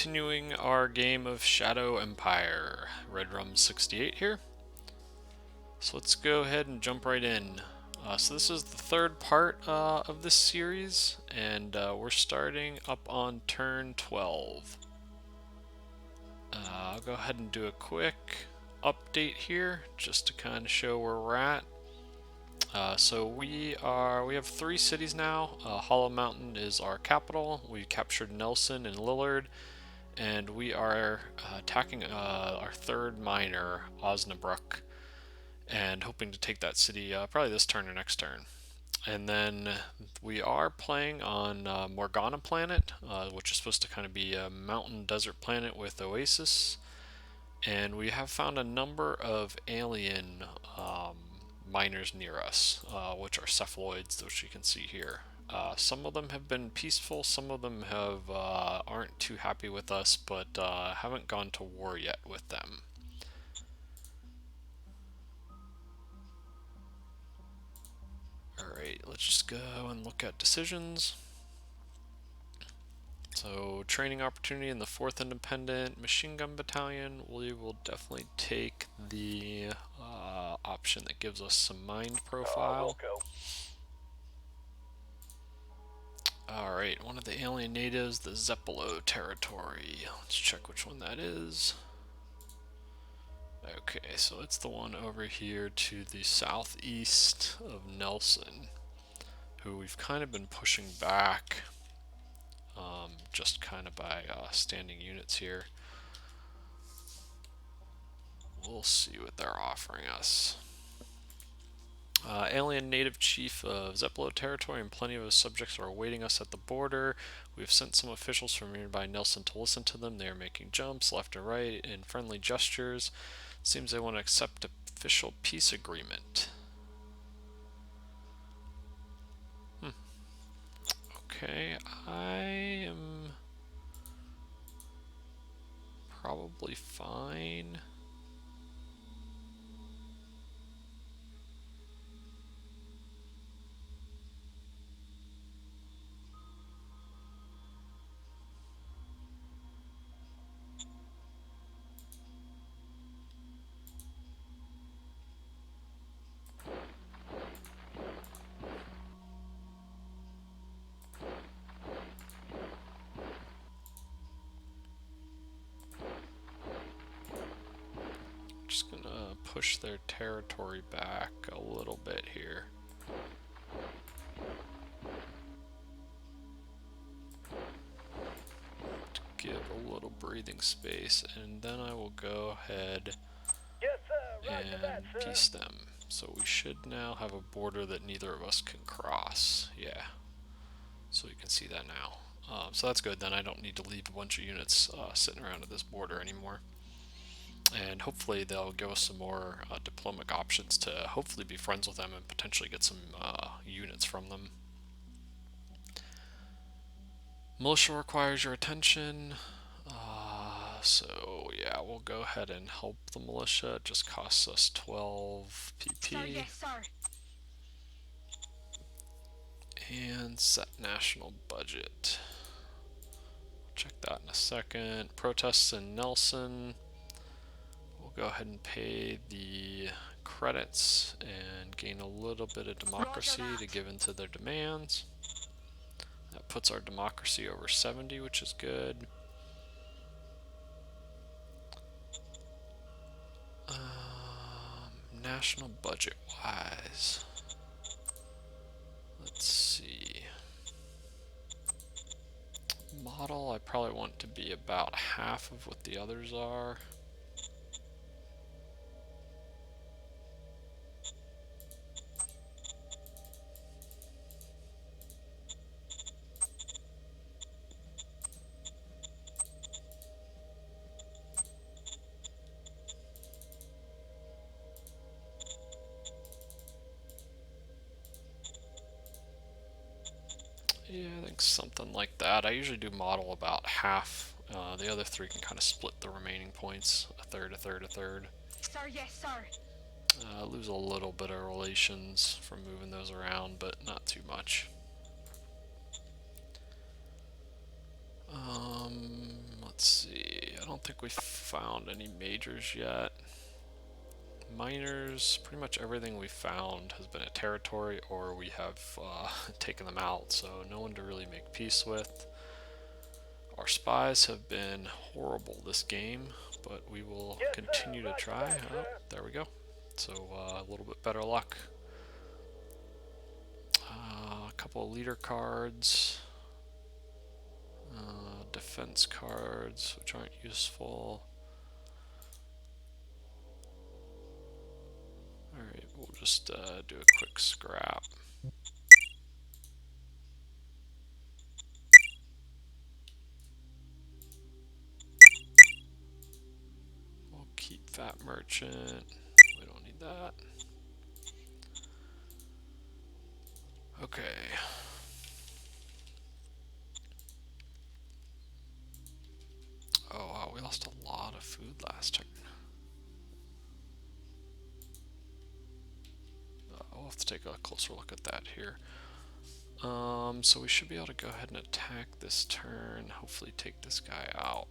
continuing our game of Shadow Empire. Red Rum 68 here. So let's go ahead and jump right in. So this is the third part of this series, and we're starting up on turn 12. I'll go ahead and do a quick update here, just to kind of show where we're at. So we have 3 cities now. Hollow Mountain is our capital. We captured Nelson and Lillard, and we are attacking our third miner, Osnabrück, and hoping to take that city probably this turn or next turn. And then we are playing on Morgana planet, which is supposed to kind of be a mountain desert planet with oasis. And we have found a number of alien miners near us, which are cephaloids, which you can see here. Some of them have been peaceful, some of them have aren't too happy with us, but haven't gone to war yet with them. Alright, let's just go and look at decisions. So, training opportunity in the 4th Independent Machine Gun Battalion. We will definitely take the option that gives us some mind profile. Alright, one of the alien natives, the Zeppelo territory. Let's check which one that is. Okay, so it's the one over here to the southeast of Nelson, who we've kind of been pushing back, just kind of by standing units here. We'll see what they're offering us. Alien native chief of Zeppelo territory and plenty of his subjects are awaiting us at the border. We've sent some officials from nearby Nelson to listen to them. They are making jumps left and right in friendly gestures. Seems they want to accept official peace agreement. Okay, I am probably fine. Just gonna push their territory back a little bit here. To give a little breathing space, and then I will go ahead and peace them. So we should now have a border that neither of us can cross. Yeah. So you can see that now. So that's good, then I don't need to leave a bunch of units sitting around at this border anymore. And hopefully they'll give us some more diplomatic options to hopefully be friends with them and potentially get some units from them. Militia requires your attention. So yeah, we'll go ahead and help the militia. It just costs us 12 PP. Sir, yes, sir. And set national budget. Check that in a second. Protests in Nelson. We'll go ahead and pay the credits and gain a little bit of democracy to give into their demands. That puts our democracy over 70, which is good. National budget wise, let's see. Model, I probably want to be about half of what the others are. Yeah, I think something like that. I usually do model about half. The other 3 can kind of split the remaining points, a third, a third, a third. Sir, yes, sir. Lose a little bit of relations from moving those around, but not too much. Let's don't think we found any majors yet. Miners, pretty much everything we found has been a territory or we have taken them out, so no one to really make peace with. Our spies have been horrible this game, but we will continue to try. Oh, there we go. So a little bit better luck. A couple of leader cards, defense cards, which aren't useful. Alright, we'll just do a quick scrap. We'll keep Fat Merchant. We don't need that. Okay. Oh wow, we lost a lot of food last turn. We'll have to take a closer look at that here. So we should be able to go ahead and attack this turn, hopefully take this guy out.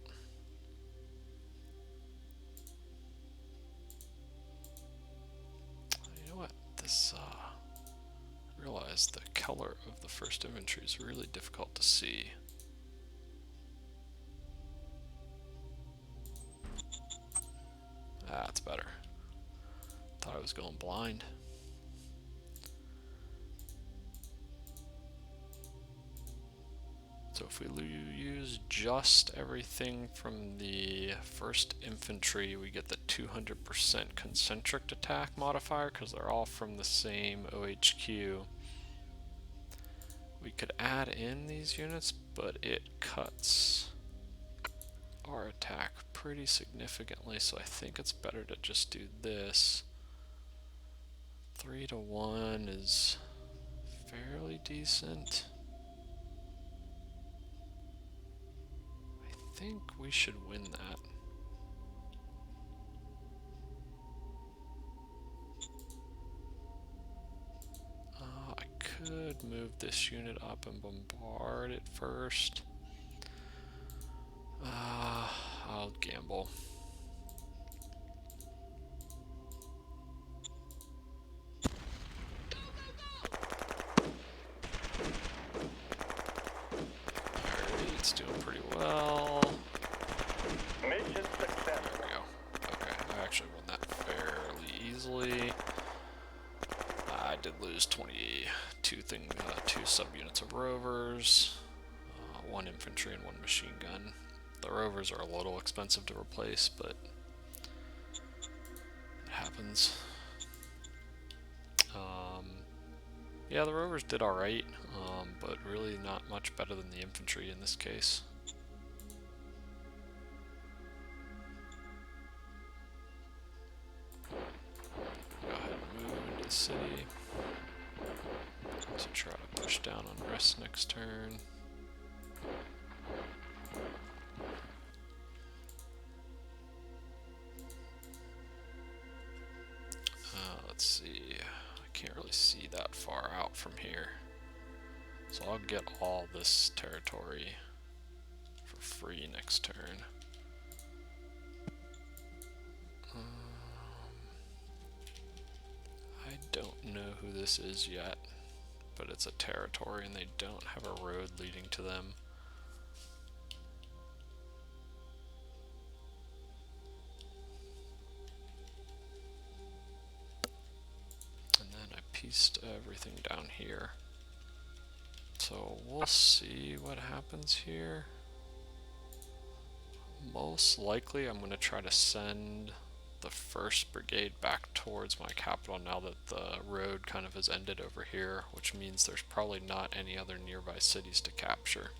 You know what? This, I realize the color of the first infantry is really difficult to see. That's better. Thought I was going blind. So if we use just everything from the first infantry, we get the 200% concentric attack modifier because they're all from the same OHQ. We could add in these units, but it cuts our attack pretty significantly, so I think it's better to just do this. 3-to-1 is fairly decent. I think we should win that. I could move this unit up and bombard it first. I'll gamble. Alright, it's doing pretty well. Mission success. There we go. Okay, I actually won that fairly easily. I did lose 22 subunits of rovers, 1 infantry and 1 machine gun. The rovers are a little expensive to replace, but it happens. Yeah, the rovers did alright, but really not much better than the infantry in this case. Go ahead and move into the city. So try to push down on rest next turn. Let's see, I can't really see that far out from here. So I'll get all this territory for free next turn. I don't know who this is yet, but it's a territory and they don't have a road leading to them. And then I pieced everything down here. So we'll see what happens here. Most likely I'm going to try to send the 1st Brigade back towards my capital now that the road kind of has ended over here, which means there's probably not any other nearby cities to capture.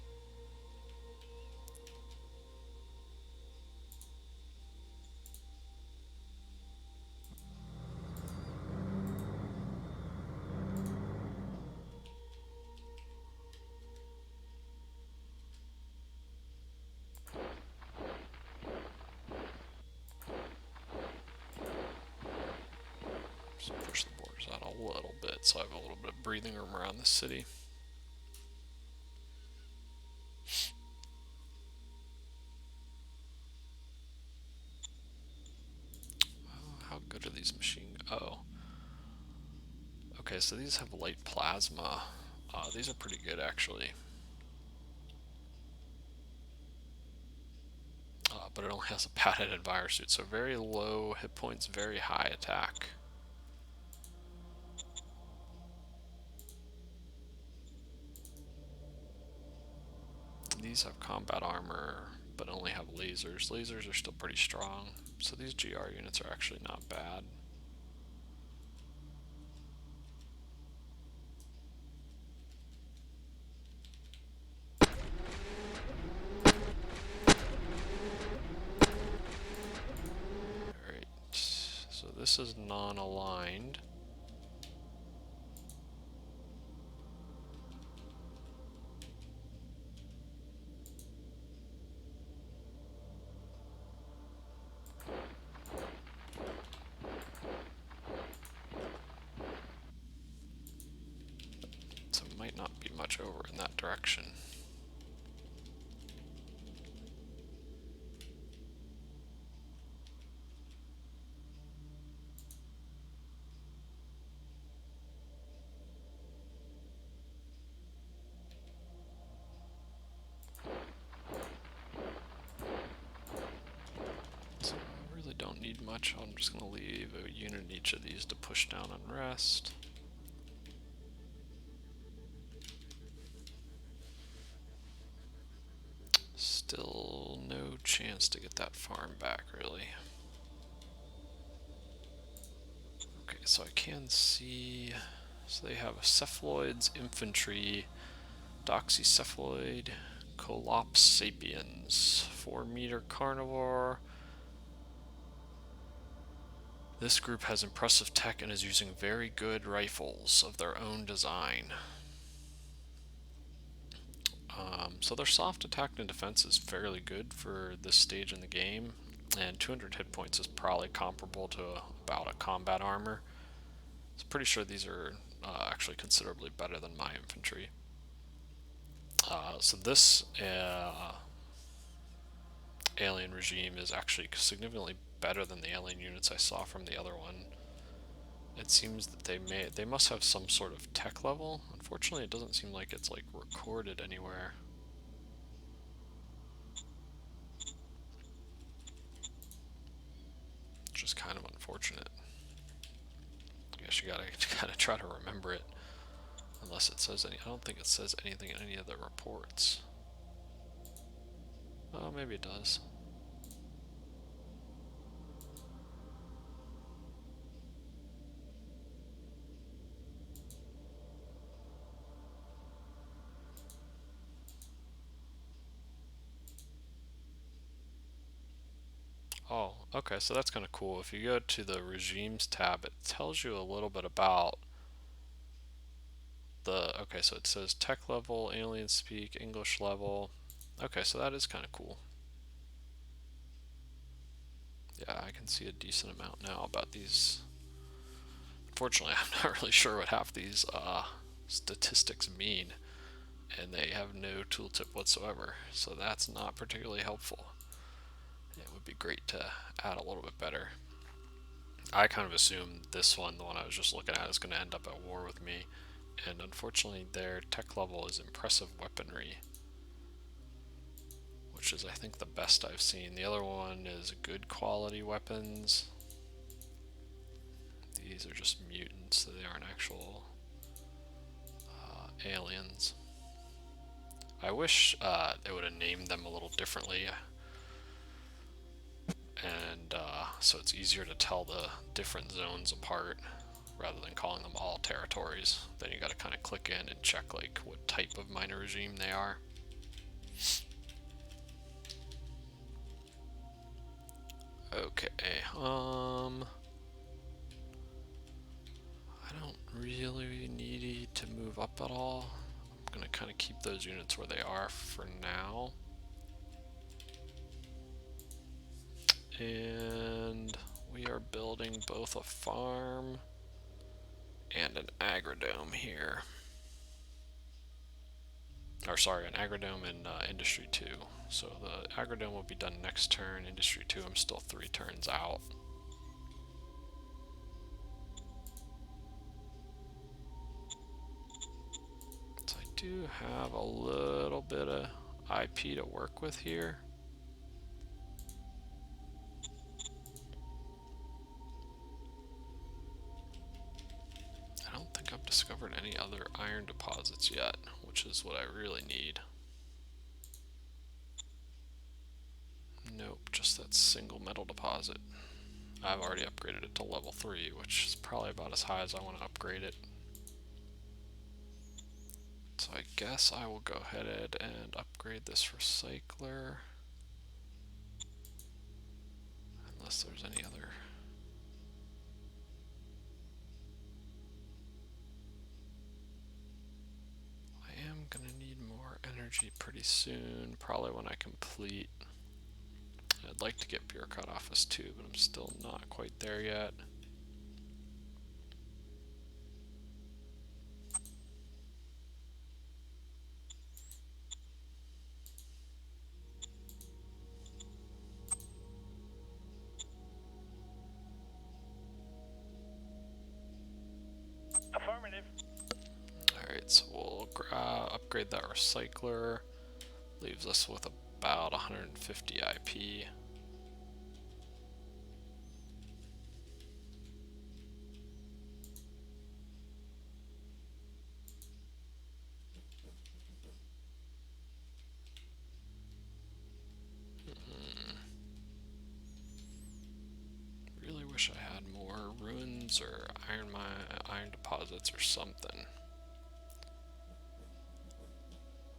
Just push the borders out a little bit so I have a little bit of breathing room around the city. Okay, so these have light plasma. These are pretty good, actually. But it only has a padded envirosuit, so very low hit points, very high attack. These have combat armor, but only have lasers. Lasers are still pretty strong, so these GR units are actually not bad. Alright, so this is non-aligned. So it might not be much over in that direction. So I really don't need much. I'm just going to leave a unit in each of these to push down unrest. Still no chance to get that farm back, really. Okay, so I can see... So they have cephaloids, infantry, doxycephaloid, Colops sapiens, 4-meter carnivore. This group has impressive tech and is using very good rifles of their own design. So their soft attack and defense is fairly good for this stage in the game, and 200 hit points is probably comparable to about a combat armor. So pretty sure these are actually considerably better than my infantry. So this alien regime is actually significantly better than the alien units I saw from the other one. It seems that they must have some sort of tech level. Unfortunately, it doesn't seem like it's like recorded anywhere. Which is kind of unfortunate. I guess you gotta kind of try to remember it. Unless it says any, I don't think it says anything in any of the reports. Oh, maybe it does. Oh, okay, so that's kind of cool. If you go to the regimes tab, it tells you a little bit about the, okay, so it says tech level, alien speak, English level. Okay, so that is kind of cool. Yeah, I can see a decent amount now about these. Unfortunately, I'm not really sure what half these statistics mean, and they have no tooltip whatsoever, so that's not particularly helpful. It would be great to add a little bit better. I kind of assume this one, the one I was just looking at, is going to end up at war with me, and unfortunately their tech level is impressive weaponry, which is I think the best I've seen. The other one is good quality weapons. These are just mutants, so they aren't actual aliens. I wish they would have named them a little differently, and so it's easier to tell the different zones apart rather than calling them all territories. Then you got to kind of click in and check like what type of minor regime they are. Okay, I don't really need to move up at all. I'm gonna kind of keep those units where they are for now. And we are building both a farm and an agrodome here. Or sorry, an agrodome in Industry 2. So the agrodome will be done next turn. Industry 2, I'm still 3 turns out. do have a little bit of IP to work with here. I don't think I've discovered any other iron deposits yet, which is what I really need. Nope, just that single metal deposit. I've already upgraded it to level 3, which is probably about as high as I want to upgrade it. So I guess I will go ahead and upgrade this recycler. Unless there's any other. I am going to need more energy pretty soon, probably when I complete. I'd like to get bureaucrat office too, but I'm still not quite there yet. Affirmative. Alright, so we'll upgrade that recycler. Leaves us with about 150 IP. Really wish I had more ruins or iron deposits or something.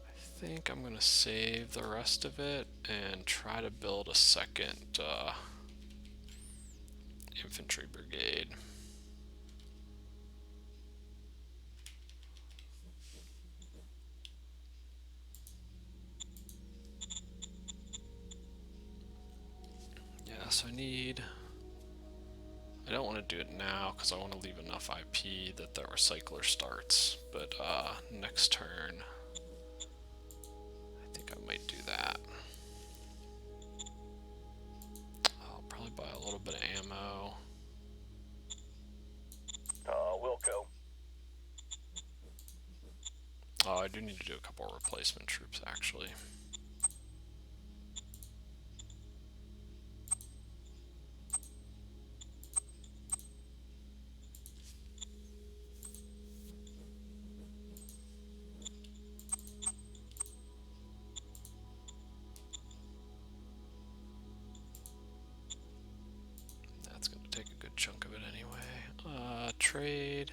I think I'm gonna save the rest of it and try to build a second infantry brigade. Yeah, so I don't want to do it now because I want to leave enough IP that the recycler starts, but next turn I think I might do that. I'll probably buy a little bit of ammo. Wilco. Oh, I do need to do a couple of replacement troops actually. That's going to take a good chunk of it anyway. Trade.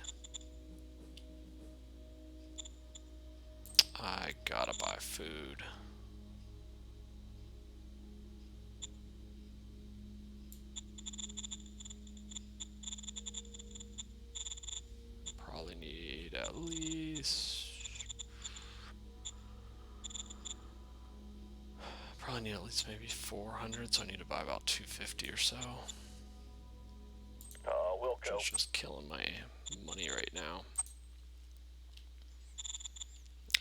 I gotta buy food. Probably need at least. Probably need at least maybe 400, so I need to buy about 250 or so. Wilco. Which is just killing my money right now.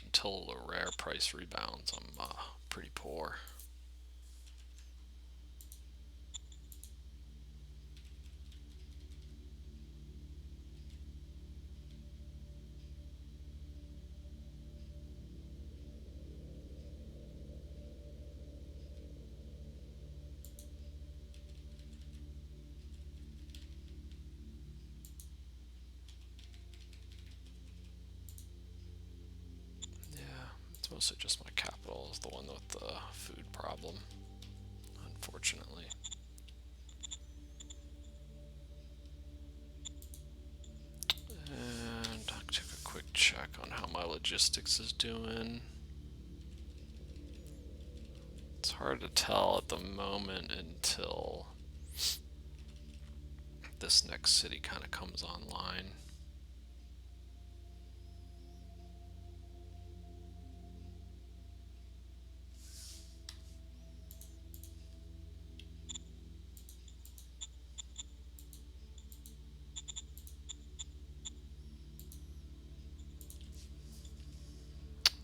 Until the rare price rebounds, I'm pretty poor. It's mostly just my capital is the one with the food problem, unfortunately. And I took a quick check on how my logistics is doing. It's hard to tell at the moment until this next city kind of comes online.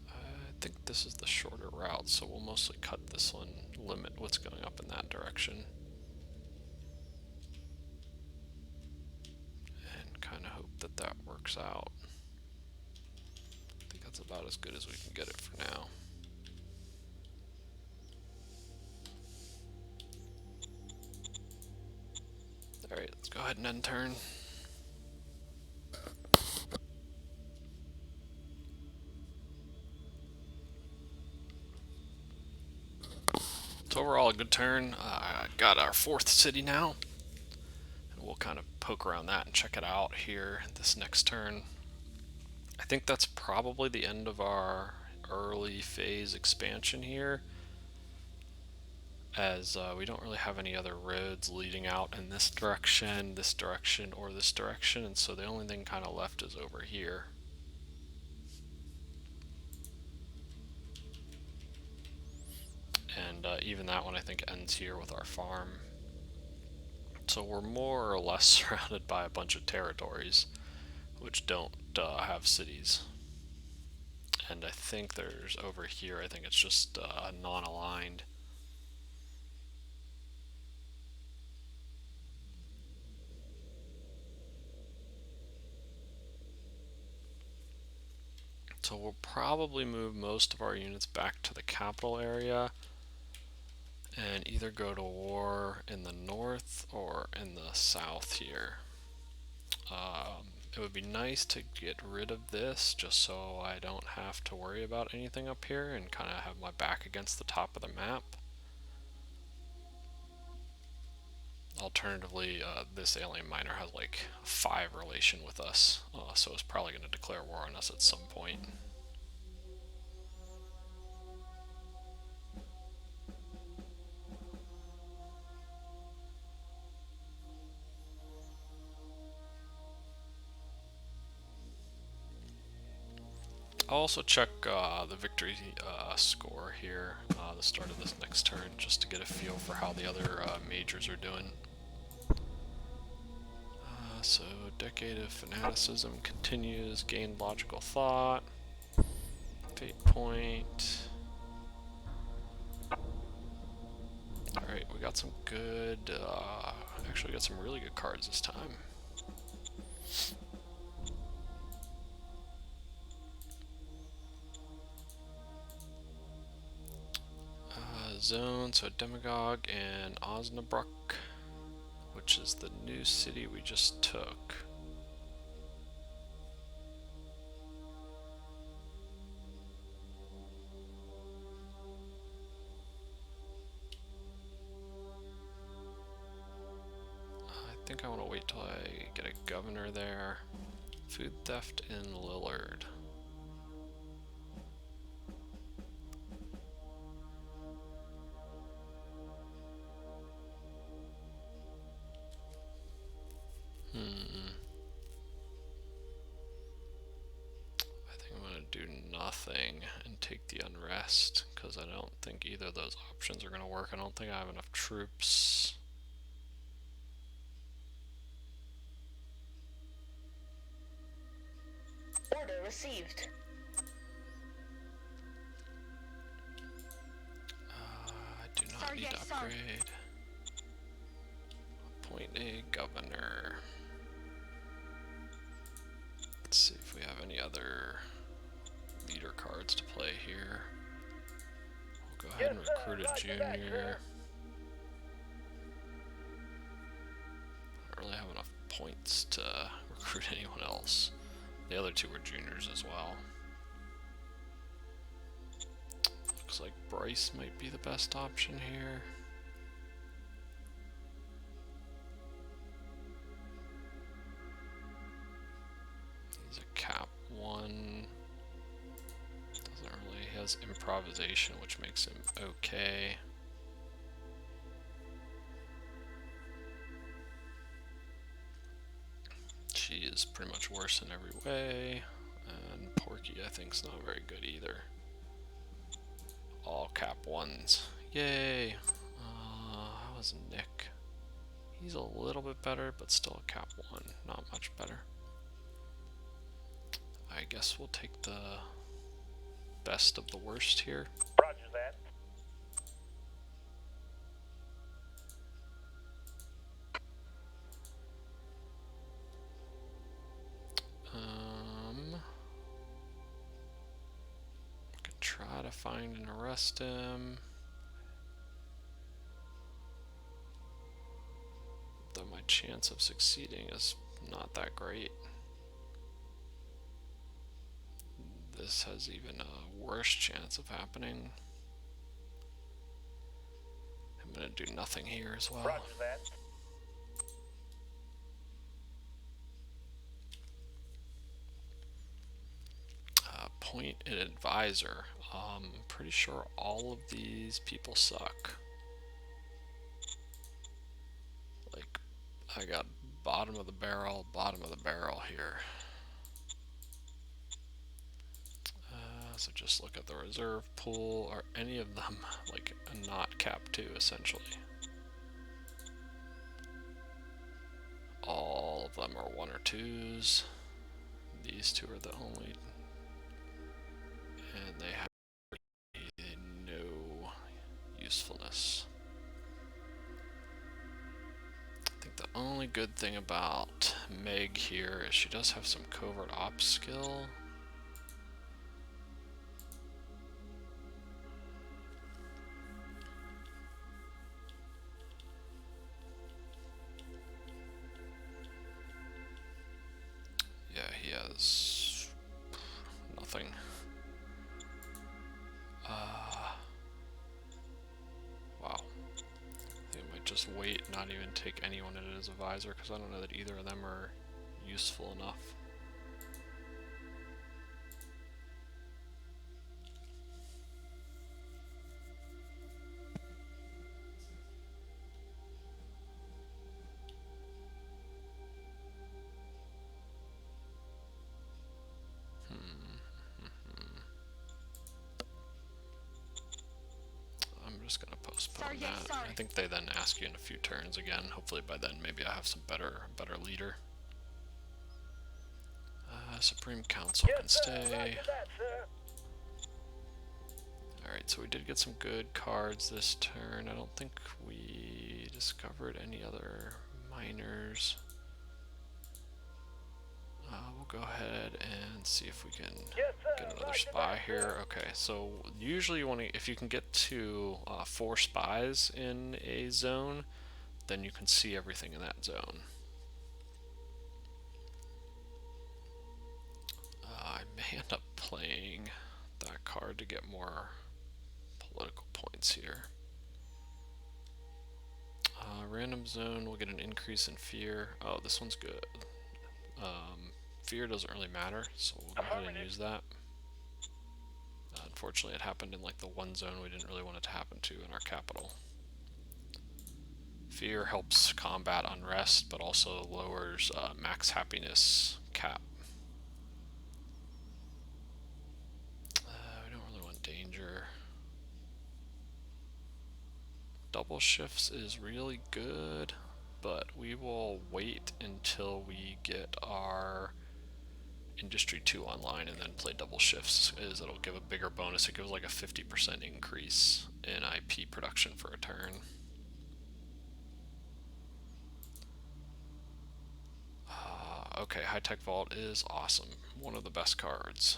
I think this is the shorter route, so we'll mostly cut this one, limit what's going up in that direction. And kind of hope that that works out. I think That's about as good as we can get it for now. Alright, let's go ahead and end turn. It's overall a good turn. Got our 4th city now. And we'll kind of poke around that and check it out here this next turn. I think that's probably the end of our early phase expansion here, as we don't really have any other roads leading out in this direction, or this direction, and so the only thing kind of left is over here. And even that one I think ends here with our farm. So we're more or less surrounded by a bunch of territories which don't have cities. And I think there's over here, I think it's just non-aligned. So we'll probably move most of our units back to the capital area and either go to war in the north or in the south here. It would be nice to get rid of this just so I don't have to worry about anything up here and kind of have my back against the top of the map. Alternatively, this alien miner has like 5 relation with us, so it's probably going to declare war on us at some point. I'll also check the victory score here, the start of this next turn, just to get a feel for how the other majors are doing. So, Decade of Fanaticism continues, gained logical thought, fate point. Alright, we got some good, actually got some really good cards this time. Zone, so Demagogue and Osnabrück, which is the new city we just took. I think I want to wait till I get a governor there. Food theft in Lillard. I think I'm going to do nothing and take the unrest, because I don't think either of those options are going to work. I don't think I have enough troops. Order received. I do not need to upgrade. Appoint a governor. Let's see if we have any other leader cards to play here. We'll go ahead and recruit a junior. I don't really have enough points to recruit anyone else. The other 2 were juniors as well. Looks like Bryce might be the best option here. He's a cap 1. Doesn't really, he has improvisation, which makes him okay. She is pretty much worse in every way, and Porky I think is not very good either. All cap 1s. Yay! How was Nick? He's a little bit better, but still a cap 1. Not much better. I guess we'll take the best of the worst here. Roger that. gotta find and arrest him. Though my chance of succeeding is not that great. This has even a worse chance of happening. I'm gonna do nothing here as well. Roger that. Point an advisor. Pretty sure all of these people suck. Like, I got bottom of the barrel here. So just look at the reserve pool. Are any of them like a not cap 2 essentially? All of them are 1 or 2s. These 2 are the only, and they have no usefulness. I think the only good thing about Meg here is she does have some covert ops skill. Yeah, he has nothing. Wow. I think I might just wait, not even take anyone in as a visor, because I don't know that either of them are useful enough. I'm just gonna postpone that. I think they then ask you in a few turns again. Hopefully by then maybe I have some better leader. Supreme Council can stay. Alright, so we did get some good cards this turn. I don't think we discovered any other miners. We'll go ahead and see if we can get another spy here. Okay, so usually you want to, if you can get to 4 spies in a zone, then you can see everything in that zone. I may end up playing that card to get more political points here. Random zone will get an increase in fear. Oh, this one's good. Fear doesn't really matter, so we'll go ahead and use that. Unfortunately, it happened in like the one zone we didn't really want it to happen to in our capital. Fear helps combat unrest, but also lowers max happiness cap. We don't really want danger. Double shifts is really good, but we will wait until we get our Industry 2 online and then play double shifts. It'll give a bigger bonus. It gives like a 50% increase in IP production for a turn. Okay, High Tech Vault is awesome. One of the best cards.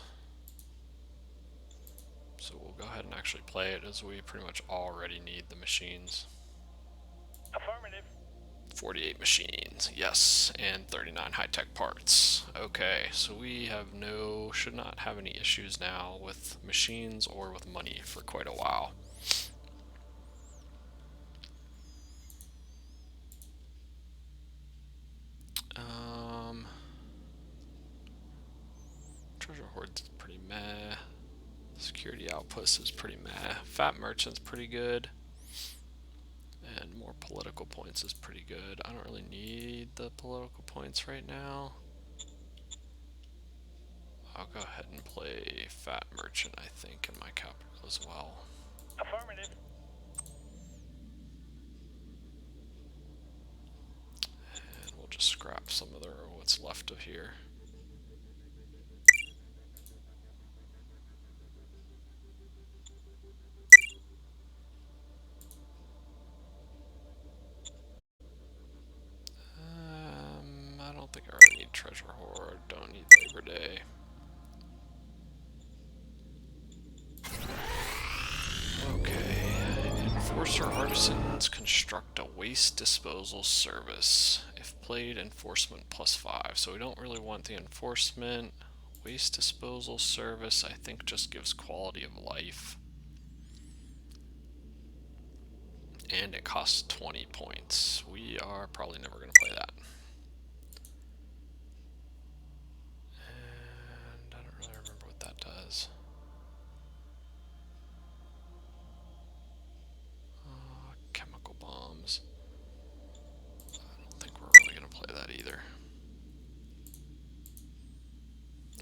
So we'll go ahead and actually play it, as we pretty much already need the machines. Affirmative. 48 machines, yes, and 39 high-tech parts. Okay, so we have should not have any issues now with machines or with money for quite a while. Treasure Hoard's pretty meh. Security Outpost is pretty meh. Fat Merchant's pretty good. And more political points is pretty good. I don't really need the political points right now. I'll go ahead and play Fat Merchant, I think, in my capital as well. Affirmative. And we'll just scrap some of what's left of here. I don't think I really need Treasure Hoard, don't need Labor Day. persons construct a waste disposal service. If played, enforcement +5. So we don't really want the enforcement. Waste disposal service, I think, just gives quality of life. And it costs 20 points. We are probably never going to play that. And I don't really remember what that does. Chemical bombs. I don't think we're really going to play that either.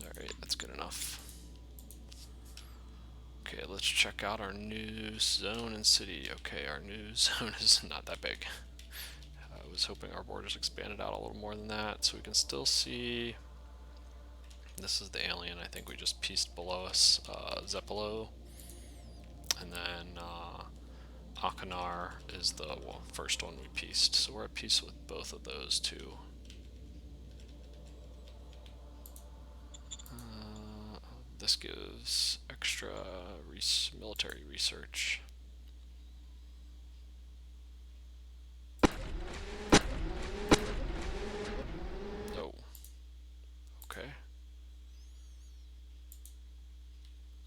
Alright, that's good enough. Okay, let's check out our new zone and city. Okay, our new zone is not that big. I was hoping our borders expanded out a little more than that, so we can still see. This is the alien I think we just pieced below us, Zeppelo. And then Akanar is the first one we pieced. So we're at peace with both of those two. This gives extra military research. Oh. Okay.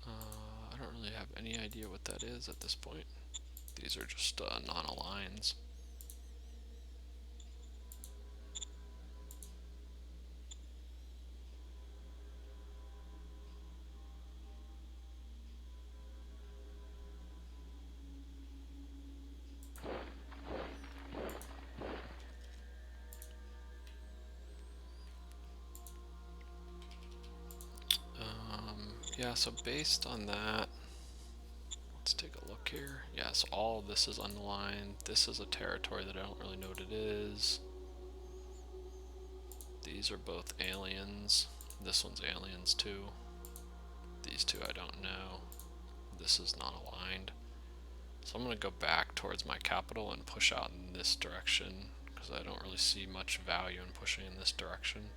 I don't really have any idea what that is at this point. These are just non-aligns. Yeah, so based on that, let's take a look here. Yeah, so all of this is unaligned. This is a territory that I don't really know what it is. These are both aliens. This one's aliens too. These two I don't know. This is not aligned. So I'm going to go back towards my capital and push out in this direction, because I don't really see much value in pushing in this direction.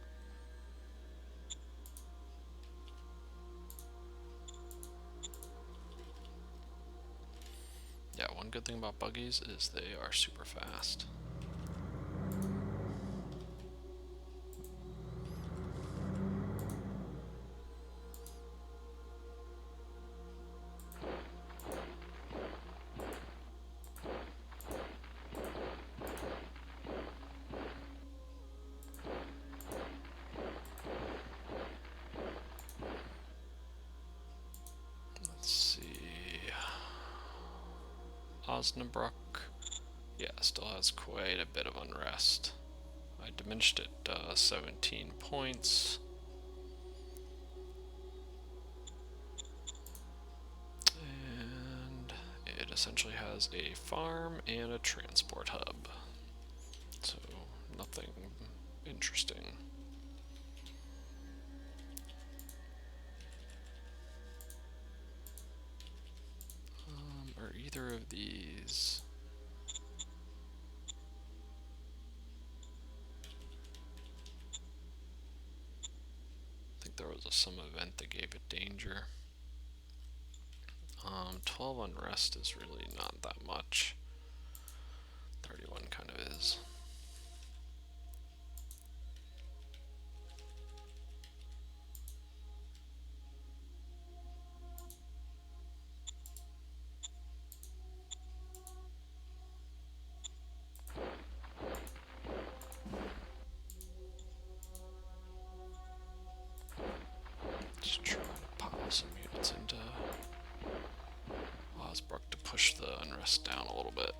Yeah, one good thing about buggies is they are super fast. Let's see. Osnabrück, yeah, still has quite a bit of unrest. I diminished it 17 points. And it essentially has a farm and a transport hub. So nothing interesting. Are either of these? I think there was some event that gave it danger. 12 unrest is really not that much. 31 kind of is. Just try to pile some units into Osnabrück to push the unrest down a little bit.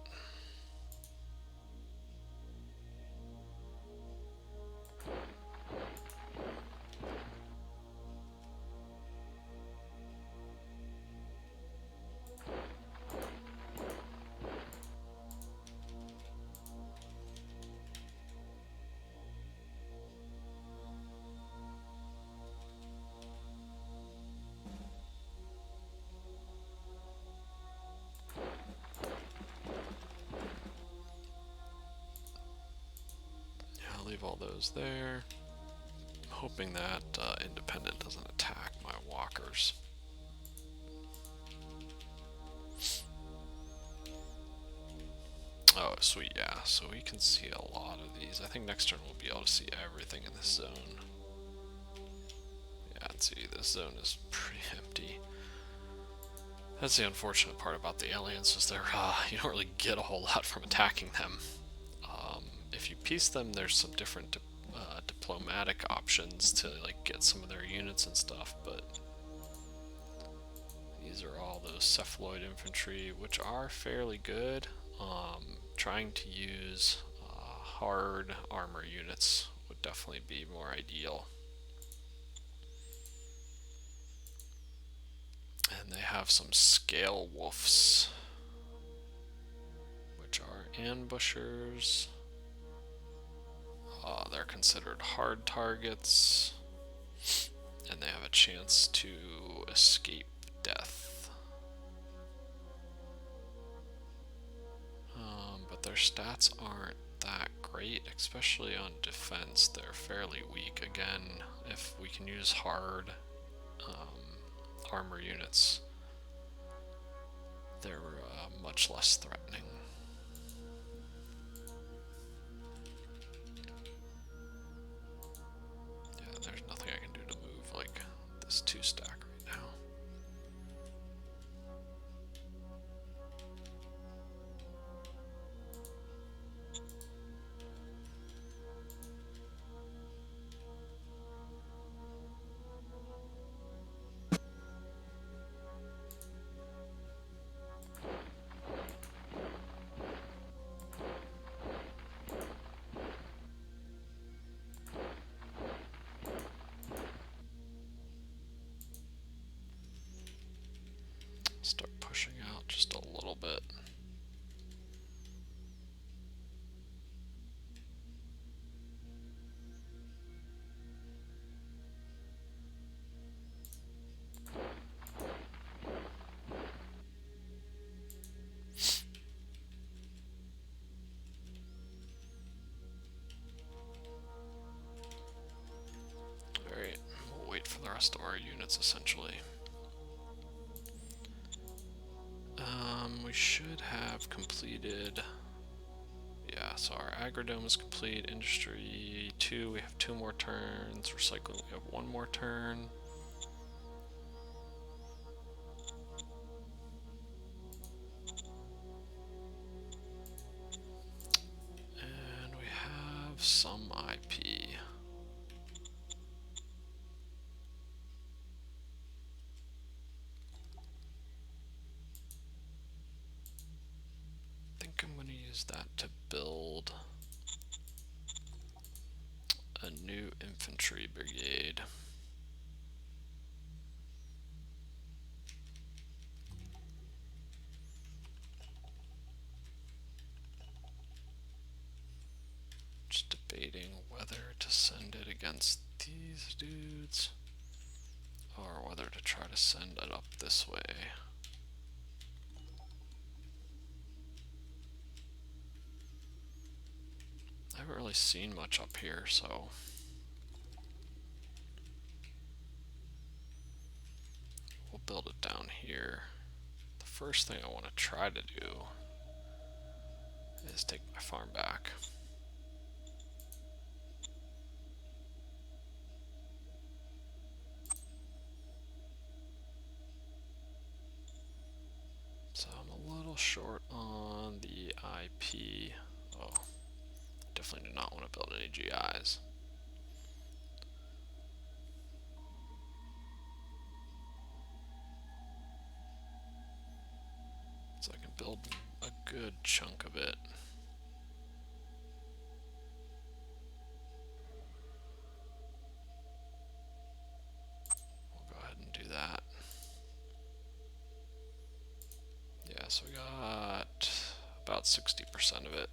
Leave all those there. I'm hoping that Independent doesn't attack my walkers. Oh, sweet, yeah. So we can see a lot of these. I think next turn we'll be able to see everything in this zone. Yeah, and see, this zone is pretty empty. That's the unfortunate part about the aliens, is you don't really get a whole lot from attacking them. If you piece them, there's some different diplomatic options to like get some of their units and stuff, but these are all those cephaloid infantry, which are fairly good. Trying to use hard armor units would definitely be more ideal. And they have some scale wolves, which are ambushers. They're considered hard targets, and they have a chance to escape death. But their stats aren't that great, especially on defense. They're fairly weak. Again, if we can use hard armor units, they're much less threatening. Yeah, there's nothing I can do to move like this 2-stack right now. Start pushing out just a little bit. Alright, we'll wait for the rest of our units essentially. We should have completed. Yeah, so our agrodome is complete. Industry 2, we have 2 more turns. Recycling, we have 1 more turn. And we have some IP. I think I'm going to use that to build a new infantry brigade. Just debating whether to send it against these dudes or whether to try to send it up this way. I haven't really seen much up here, so we'll build it down here. The first thing I want to try to do is take my farm back. So I'm a little short on the IP. Oh, definitely do not want to build any GIs. So I can build a good chunk of it. We'll go ahead and do that. Yeah, so we got about 60% of it.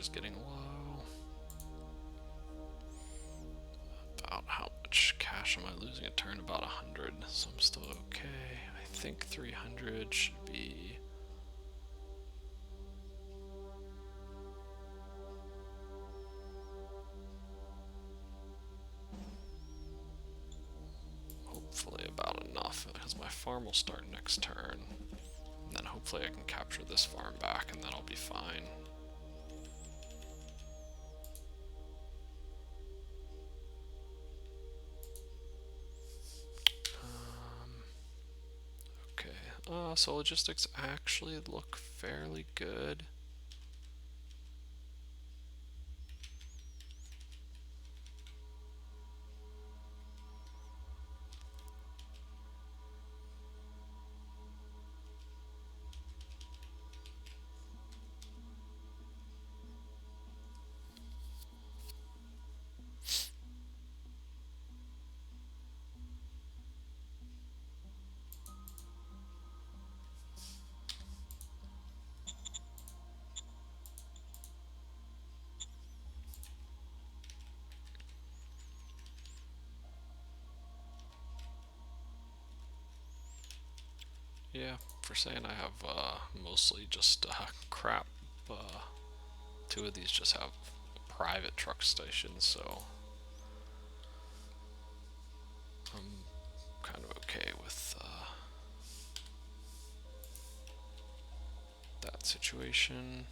is getting low. About how much cash am I losing a turn? About 100, so I'm still okay. I think 300 should be... hopefully about enough, because my farm will start next turn. And then hopefully I can capture this farm back and then I'll be fine. Okay, so logistics actually look fairly good. Yeah, for saying I have mostly just crap. 2 of these just have private truck stations, so I'm kind of okay with that situation.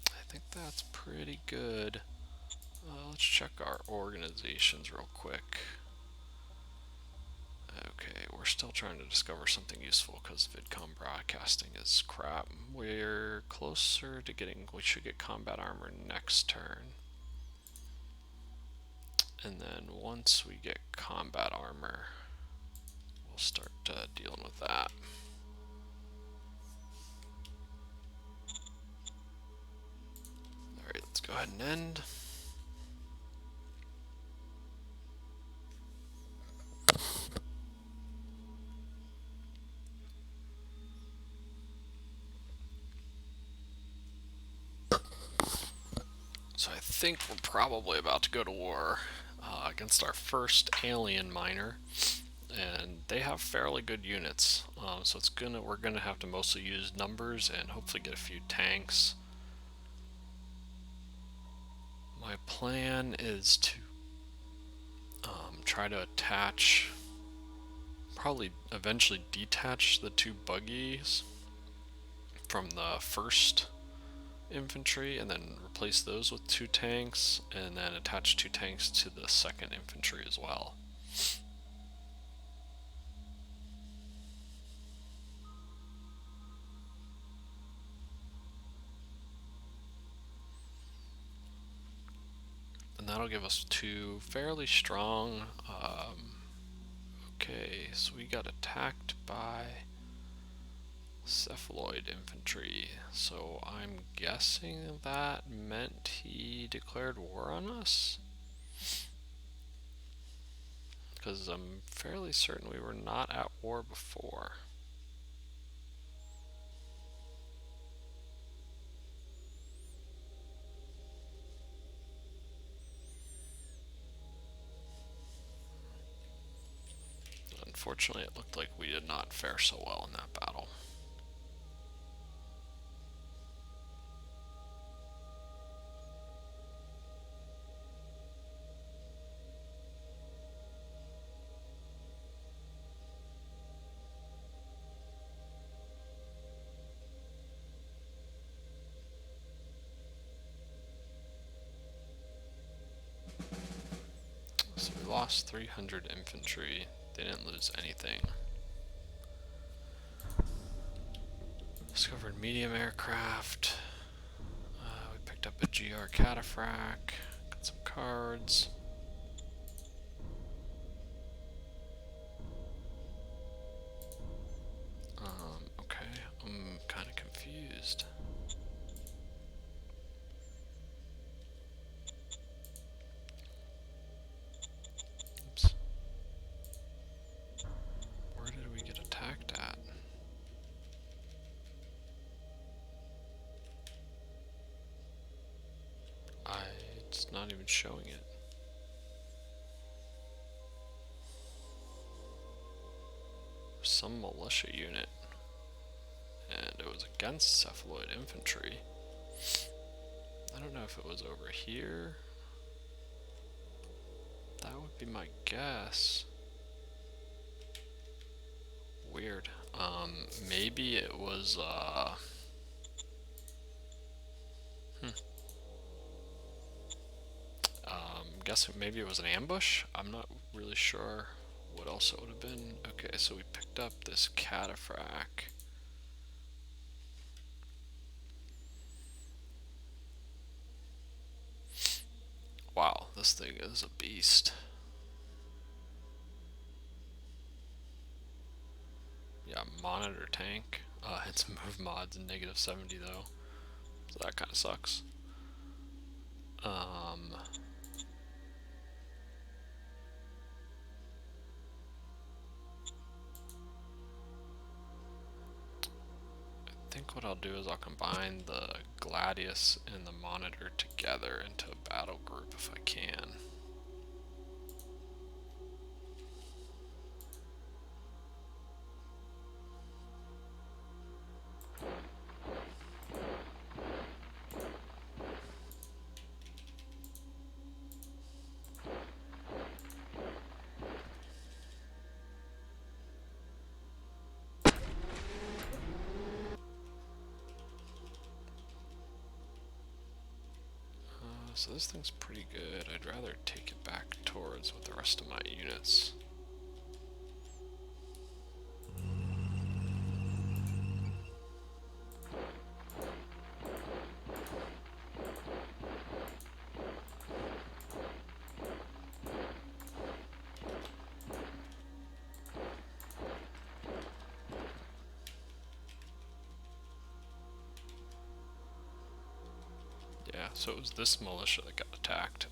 I think that's pretty good. Let's check our organizations real quick. Okay, we're still trying to discover something useful because VidCom broadcasting is crap. We're closer to getting, we should get combat armor next turn. And then once we get combat armor, we'll start dealing with that. Alright, let's go ahead and end. So I think we're probably about to go to war against our first alien miner, and they have fairly good units. So we're gonna have to mostly use numbers and hopefully get a few tanks. My plan is to try to attach, probably eventually detach the 2 buggies from the first infantry and then replace those with 2 tanks and then attach 2 tanks to the second infantry as well. And that'll give us 2 fairly strong. Okay, so we got attacked by cephaloid infantry, so I'm guessing that meant he declared war on us? Because I'm fairly certain we were not at war before. Unfortunately, it looked like we did not fare so well in that battle. So we lost 300 infantry. They didn't lose anything. Discovered medium aircraft. We picked up a GR cataphract. Got some cards. Okay, I'm kind of confused. Oops. Where did we get attacked at? not even showing it. Some militia unit. And it was against cephaloid infantry. I don't know if it was over here. That would be my guess. Weird. Maybe it was, guessing maybe it was an ambush? I'm not really sure what else it would have been. Okay, so we picked up this cataphract. Wow, this thing is a beast. Yeah, monitor tank. Its move mod's -70 though, so that kind of sucks. I think what I'll do is I'll combine the Gladius and the monitor together into a battle group if I can. So this thing's pretty good. I'd rather take it back towards with the rest of my units. Yeah, so it was this militia that got attacked.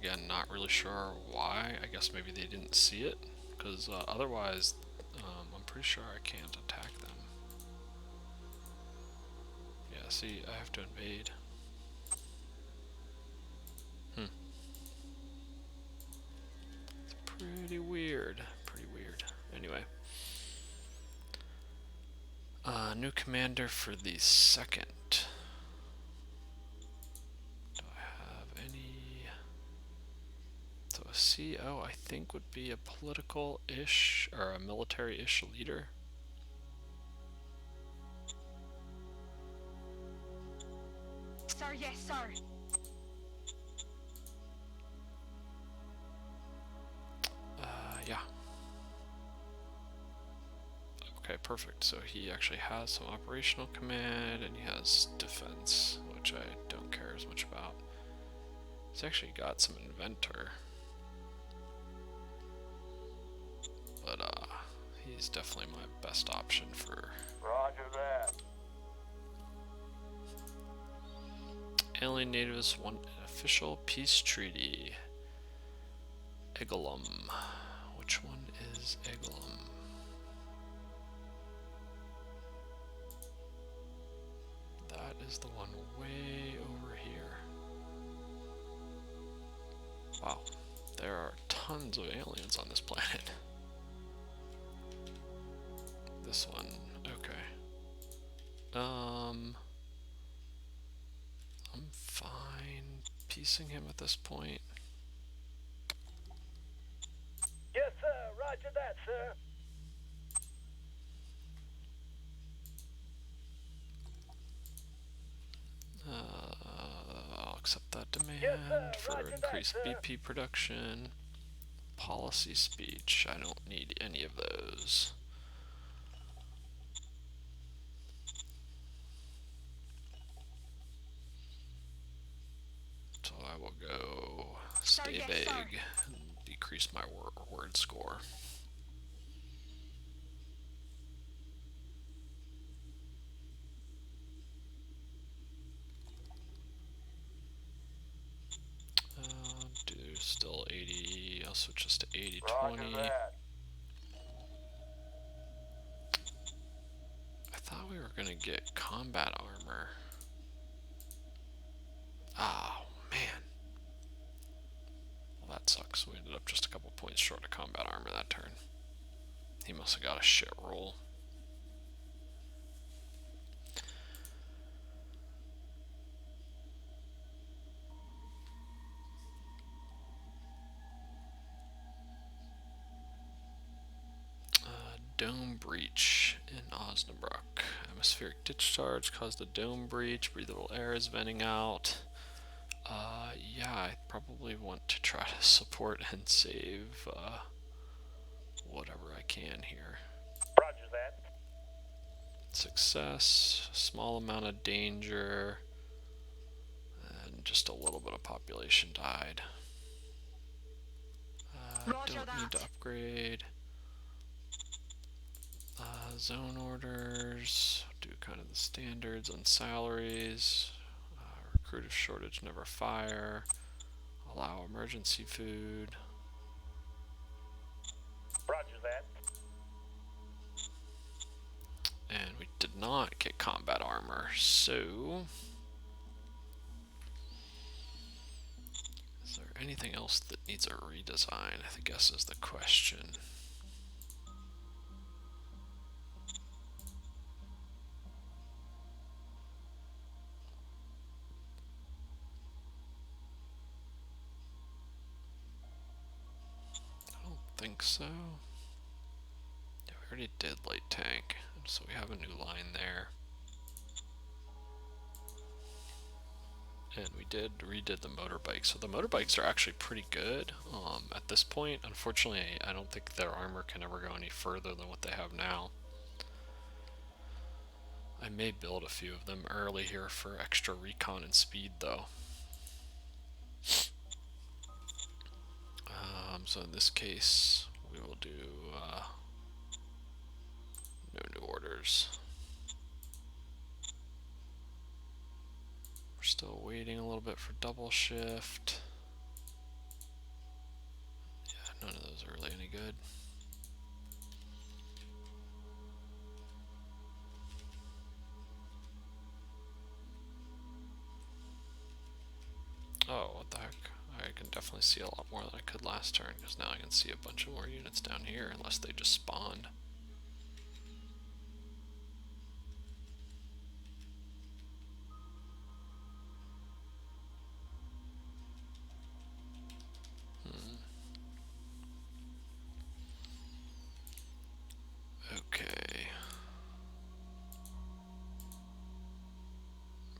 Again, not really sure why. I guess maybe they didn't see it, because otherwise I'm pretty sure I can't attack them. Yeah, see, I have to invade. It's pretty weird. Pretty weird. Anyway. New commander for the second. Do I have any? So a CO, I think, would be a political-ish or a military-ish leader. Sir, yes, sir. Yeah. Okay, perfect. So he actually has some operational command and he has defense, which I don't care as much about. He's actually got some inventor. But he's definitely my best option for Roger that. alien natives want an official peace treaty. Eglum. Which one is Eglum? That is the one way over here. Wow, there are tons of aliens on this planet. This one, okay. I'm fine piecing him at this point. Yes, sir. Roger that, sir. I'll accept that demand Yes, sir. for Roger that, increased sir. BP production. Policy speech, I don't need any of those. So I will go stay yes, vague sir. and decrease my word score. Do still 80, I'll switch this to 80-20. Roger that. I thought we were gonna get combat armor. Oh, man. Well, that sucks. We ended up just a couple points short of combat armor that turn. He must have got a shit roll. Dome breach in Osnabrück. Atmospheric discharge caused a dome breach. Breathable air is venting out. Yeah, I probably want to try to support and save whatever I can here. Roger that. Success, small amount of danger, and just a little bit of population died. Roger Don't need to that. upgrade. Zone orders, do kind of the standards on salaries. Recruiter shortage, never fire. Allow emergency food. Roger that. And we did not get combat armor, so is there anything else that needs a redesign? I guess is the question. I don't think so. Yeah, we already did light tank, so we have a new line there. And we redid the motorbike, so the motorbikes are actually pretty good at this point. Unfortunately, I don't think their armor can ever go any further than what they have now. I may build a few of them early here for extra recon and speed, though. So in this case, we will do no new orders. We're still waiting a little bit for double shift. Yeah, none of those are really any good. Oh, what the heck? I can definitely see a lot more than I could last turn, because now I can see a bunch of more units down here, unless they just spawned. Okay.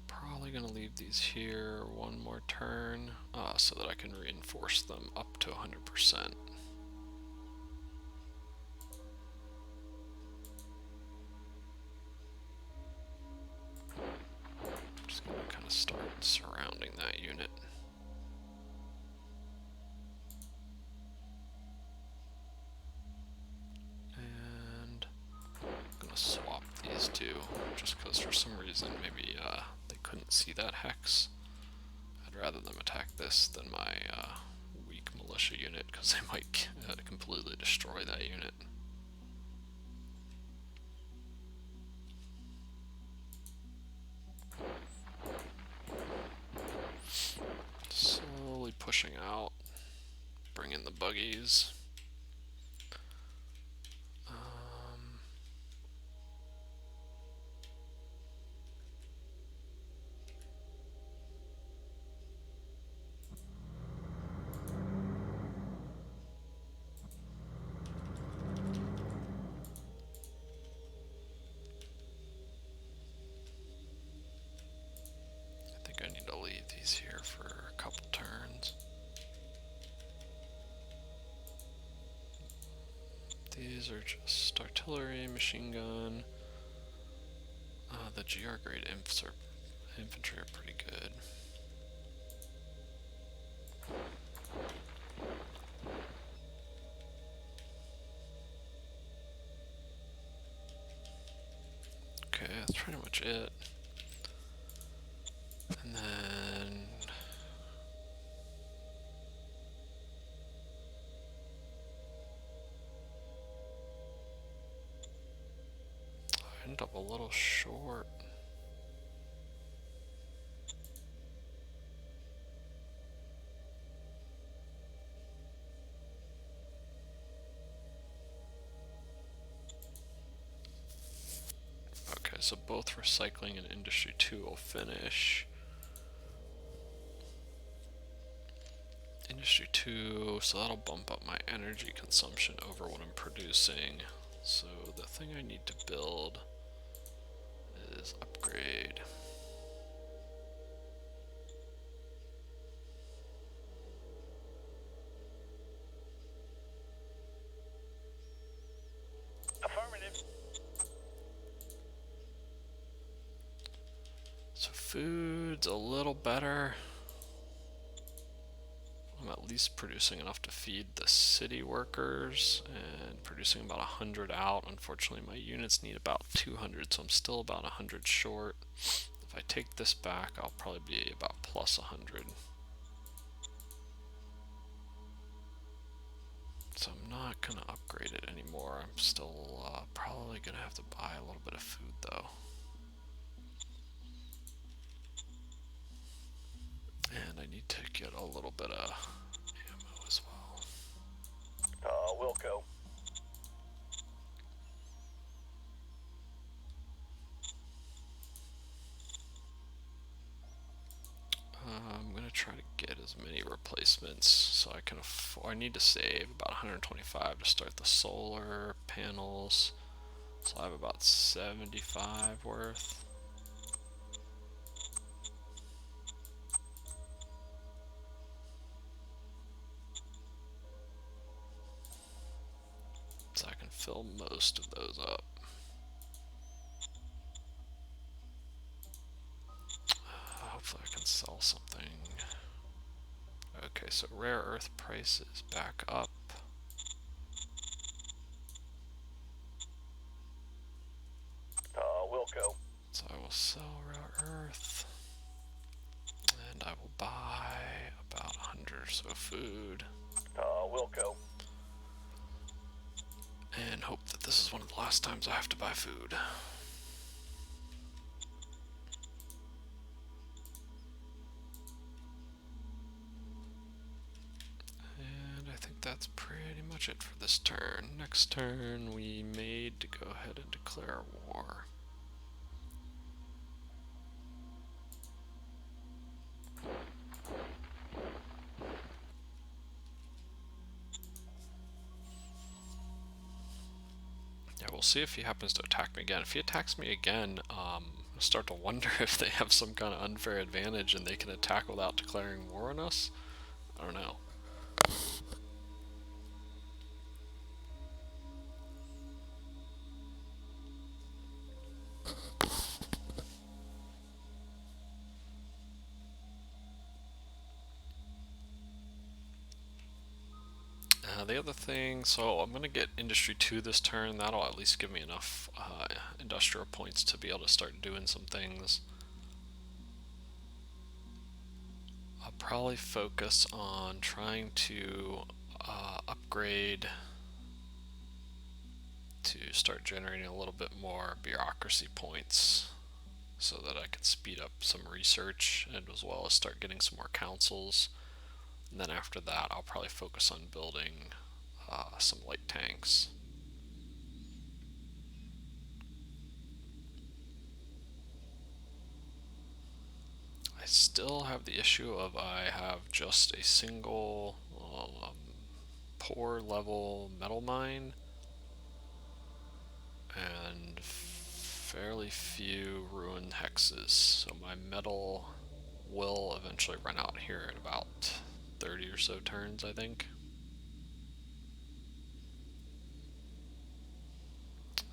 Probably gonna leave these here one more turn, so that I can reinforce them up to 100%. Just gonna kind of start surrounding that unit. And I'm gonna swap these two, just because for some reason maybe they couldn't see that hex. I'd rather them attack this than my weak militia unit, because they might completely destroy that unit. Slowly pushing out, bring in the buggies. I think I need to leave these here for a couple turns. These are just artillery, machine gun. The GR grade infantry are pretty good. Okay, that's pretty much it. And then I ended up a little short. so both recycling and industry 2 will finish. Industry 2, so that'll bump up my energy consumption over what I'm producing. So the thing I need to build is upgrade. Affirmative. So food's a little better. I'm at least producing enough to feed the city workers and producing about 100 out. Unfortunately, my units need about 200, so I'm still about 100 short. If I take this back, I'll probably be about plus 100. So I'm not going to upgrade it anymore. I'm still probably going to have to buy a little bit of food though. And I need to get a little bit of ammo as well. Wilco. I'm gonna try to get as many replacements so I can afford. I need to save about 125 to start the solar panels. So I have about 75 worth. So I can fill most of those up. Hopefully I can sell something. Okay, so rare earth price is back up. Wilco. So I will sell rare earth. And I will buy about 100 or so food. Wilco. And hope that this is one of the last times I have to buy food. And I think that's pretty much it for this turn. Next turn we made to go ahead and declare war. Yeah, we'll see if he happens to attack me again. If he attacks me again, I start to wonder if they have some kind of unfair advantage and they can attack without declaring war on us. I don't know. The other thing, so I'm going to get Industry 2 this turn. That'll at least give me enough industrial points to be able to start doing some things. I'll probably focus on trying to upgrade to start generating a little bit more bureaucracy points so that I can speed up some research and as well as start getting some more councils. And then after that, I'll probably focus on building some light tanks. I still have the issue of I have just a single poor level metal mine and fairly few ruined hexes, so my metal will eventually run out here in about 30 or so turns, I think.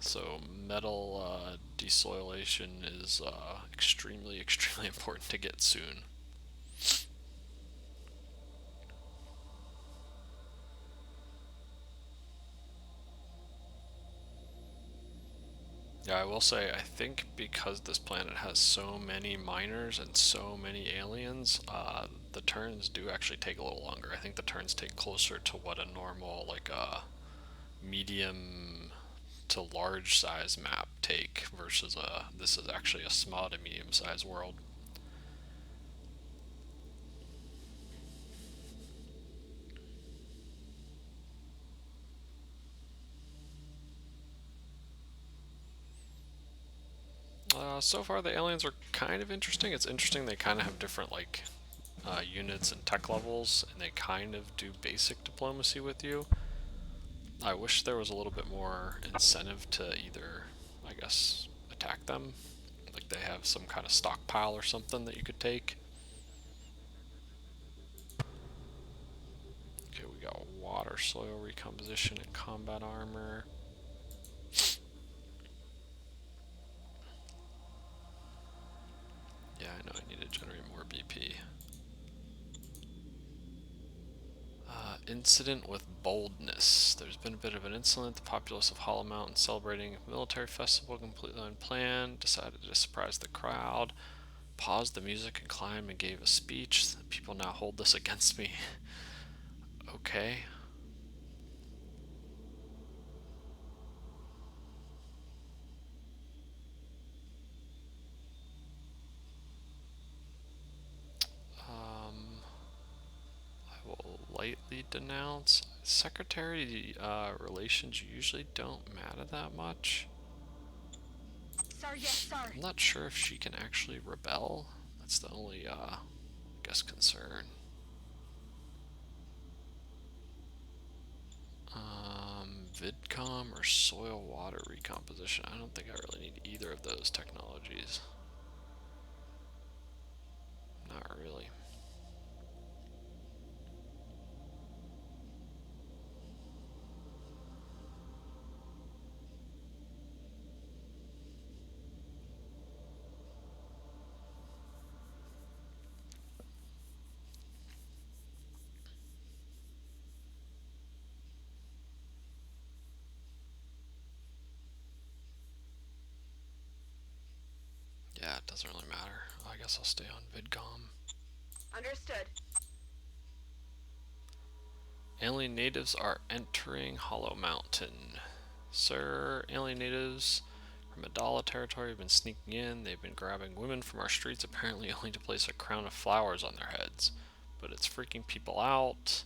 So metal desoilation is extremely, extremely important to get soon. Yeah, I will say, I think because this planet has so many miners and so many aliens, the turns do actually take a little longer. I think the turns take closer to what a normal, like a medium to large size map take versus this is actually a small to medium sized world. So far, the aliens are kind of interesting. It's interesting they kind of have different like units and tech levels, and they kind of do basic diplomacy with you. I wish there was a little bit more incentive to either, I guess, attack them. Like they have some kind of stockpile or something that you could take. Okay, we got water, soil recomposition, and combat armor. Yeah, I know I need to generate more BP. Incident with boldness. There's been a bit of an incident. The populace of Hollow Mountain celebrating a military festival completely unplanned. Decided to surprise the crowd. Paused the music and climbed and gave a speech. People now hold this against me. Okay. I will lightly denounce. Secretary relations usually don't matter that much. Sir, yes, sir. I'm not sure if she can actually rebel. That's the only, I guess, concern. Vidcom or soil water recomposition. I don't think I really need either of those technologies. Not really. Yeah, it doesn't really matter. I guess I'll stay on Vidcom. Understood. Alien natives are entering Hollow Mountain. Sir, alien natives from Adala territory have been sneaking in. They've been grabbing women from our streets, apparently only to place a crown of flowers on their heads. But it's freaking people out.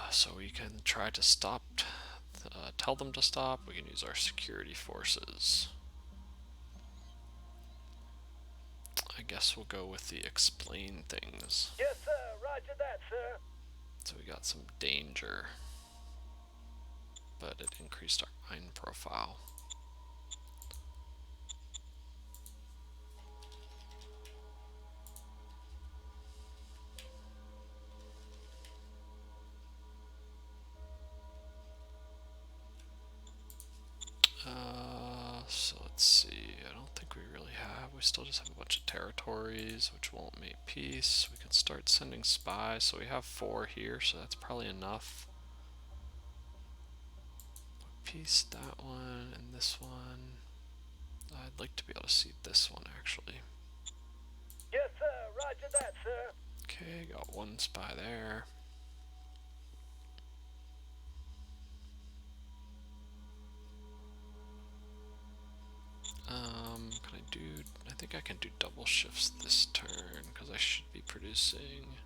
So we can try to stop, tell them to stop. We can use our security forces. I guess we'll go with the explain things. Yes, sir. Roger that, sir. So we got some danger, but it increased our mine profile. So let's see. I don't think we really have. We still just have a bunch of territories, which won't make peace. We can start sending spies. So we have 4 here, so that's probably enough. Peace that one and this one. I'd like to be able to see this one actually. Yes, sir. Roger that, sir. Okay, got 1 spy there. Can I do, I think I can do double shifts this turn, because I should be producing.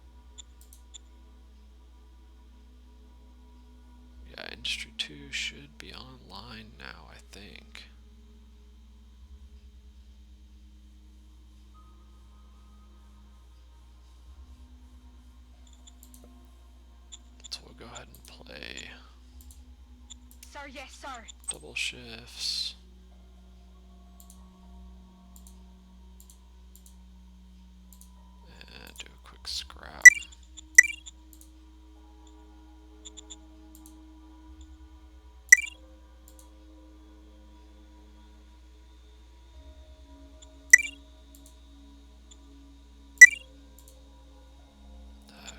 Yeah, Industry 2 should be online now, I think. So we'll go ahead and play Sir, yes, sir. double shifts. And do a quick scrap.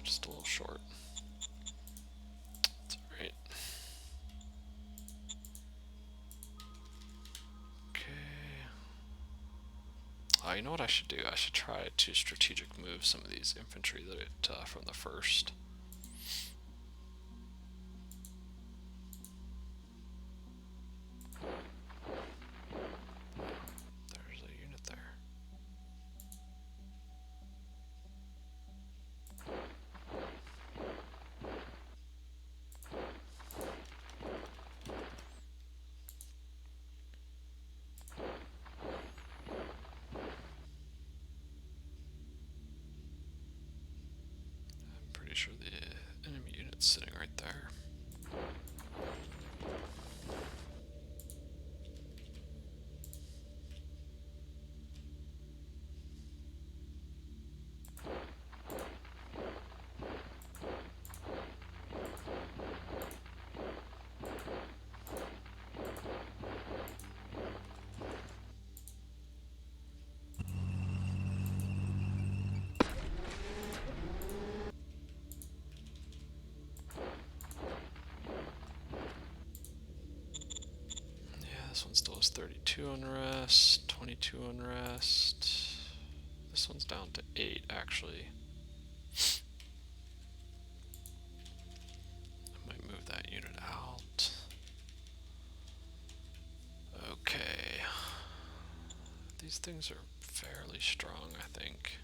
Just a little short. It's alright. Okay. You know what I should do? I should try to strategic move some of these infantry that it from the first. There's a unit there. It's sitting right there. This one still has 32 unrest, 22 unrest. This one's down to 8 actually. I might move that unit out. Okay. These things are fairly strong, I think.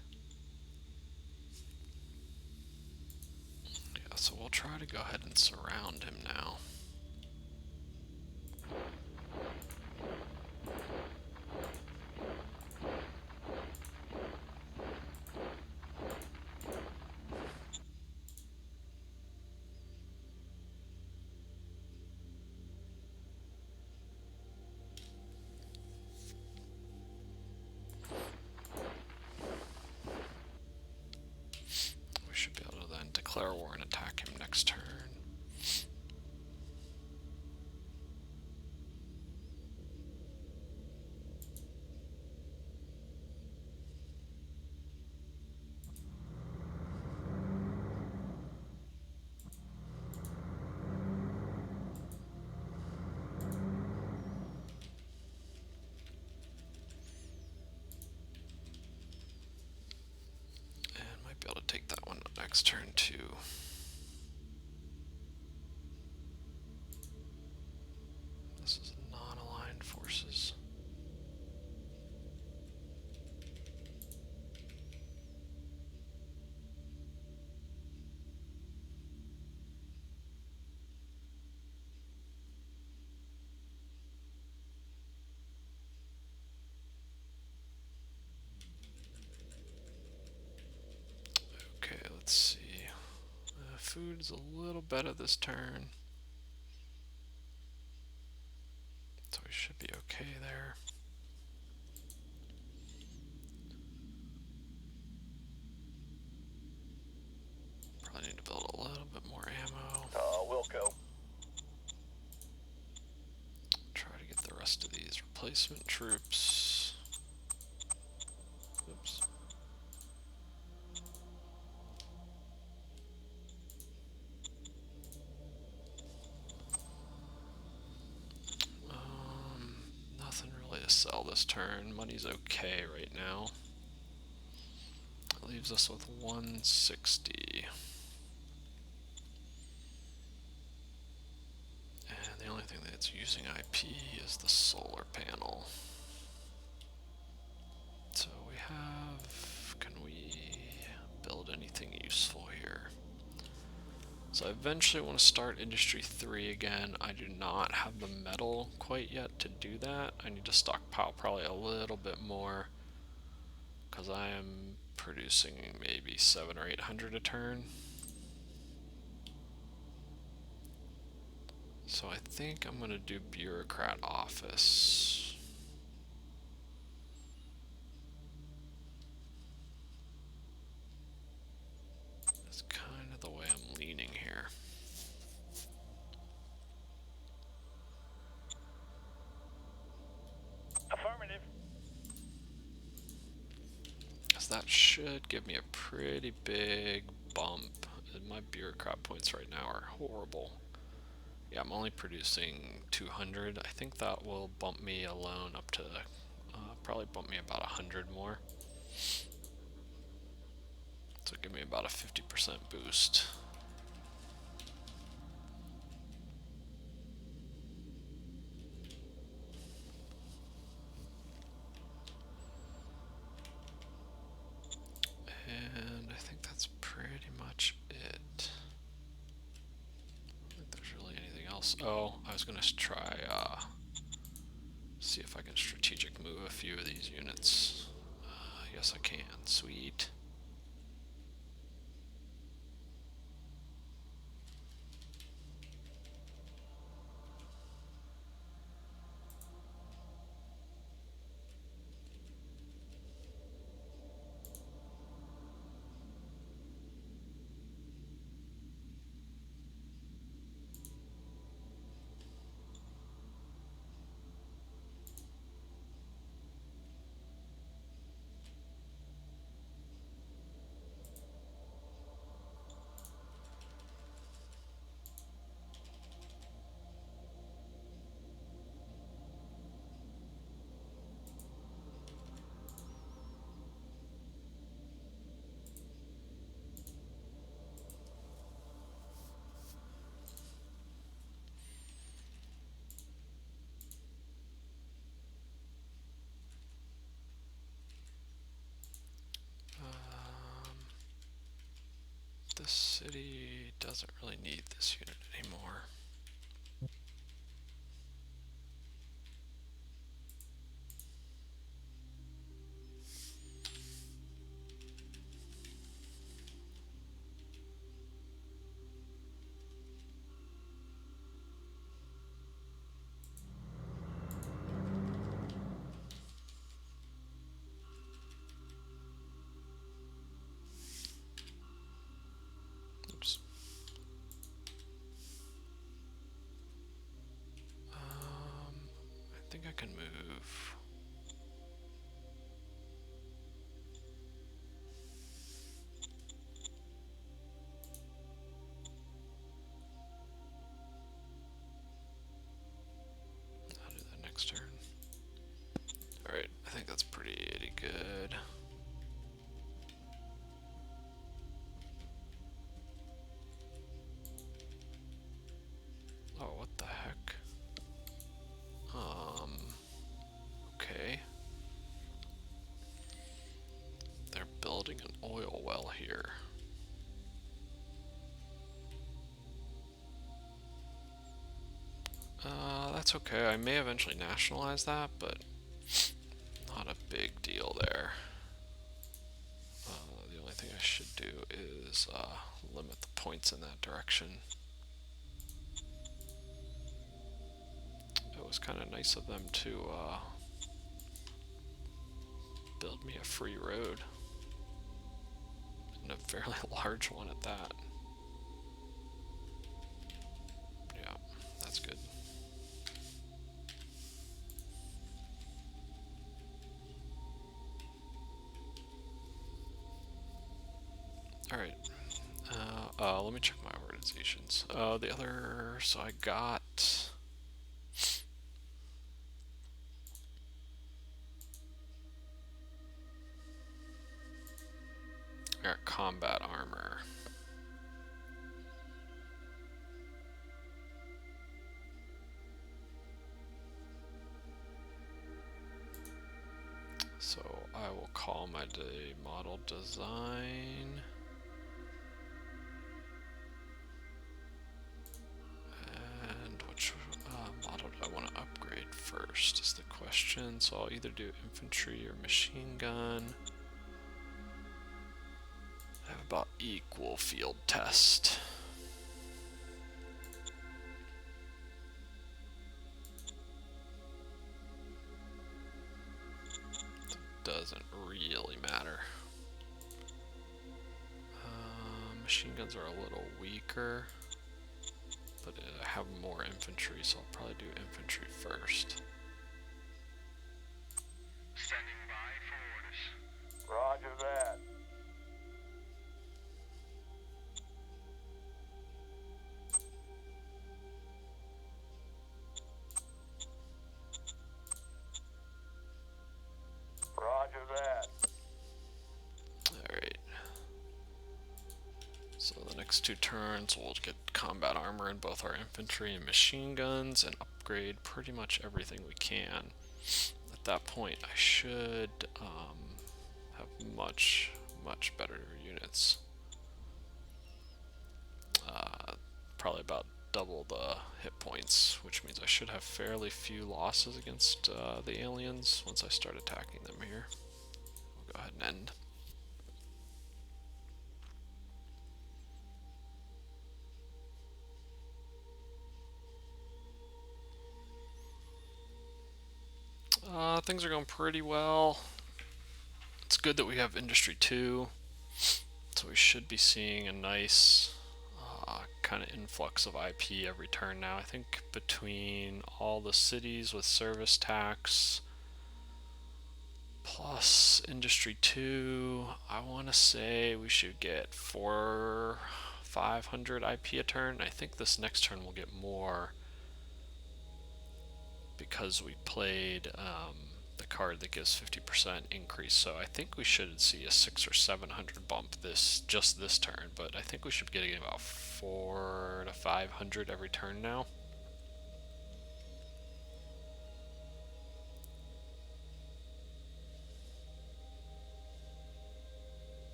Yeah, so we'll try to go ahead and surround him now. We should be able to then declare war and attack him next turn. And might be able to take that one next turn too. This is non-aligned forces. Okay, let's see. Food's a little better this turn. So we should be okay there. Probably need to build a little bit more ammo. Wilco. Try to get the rest of these replacement troops. Oops. Nothing really to sell this turn. Money's okay right now. That leaves us with 160. And the only thing that's using IP is the solar panel. So we have, can we build anything useful here? So I eventually want to start Industry 3 again. I do not have the metal quite yet to do that. I need to stockpile probably a little bit more because I am producing maybe 700 or 800 a turn. So I think I'm going to do Bureaucrat Office. That's kind of the way I'm leaning here. Affirmative. Because that should give me a pretty big bump. My bureaucrat points right now are horrible. Yeah, I'm only producing 200. I think that will bump me alone up to, probably bump me about 100 more. So give me about a 50% boost. And I think that's pretty much it. I don't think there's really anything else. Oh, I was gonna try, see if I can strategic move a few of these units. Yes, I can. Sweet. doesn't really need this unit anymore. Oops. I think I can move. I'll do that next turn. Alright, I think that's pretty good. Oh, what the heck? Okay. They're building an oil well here. That's okay. I may eventually nationalize that, but not a big deal there. The only thing I should do is limit the points in that direction. It was kind of nice of them to build me a free road, and a fairly large one at that. Yeah, that's good. Alright, let me check my organizations. The other, so I got... I got combat armor. So I will call my model design. And which model do I want to upgrade first is the question. So I'll either do infantry or machine gun. I have about equal field test. Doesn't really matter. Machine guns are a little weaker, but I have more infantry, so I'll probably do infantry first. Standing by for orders. Roger that. Roger that. Alright. So the next 2 turns we'll get combat armor in both our infantry and machine guns and upgrade pretty much everything we can. At that point I should have much better units. Probably about double the hit points, which means I should have fairly few losses against the aliens once I start attacking them here. We'll go ahead and end. Things are going pretty well. It's good that we have Industry 2, so we should be seeing a nice kind of influx of IP every turn now. I think between all the cities with service tax plus Industry 2, I want to say we should get 500 IP a turn. I think this next turn we'll get more because we played the card that gives 50% increase. So I think we should see a 600 or 700 bump just this turn, but I think we should be getting about 400 to 500 every turn now.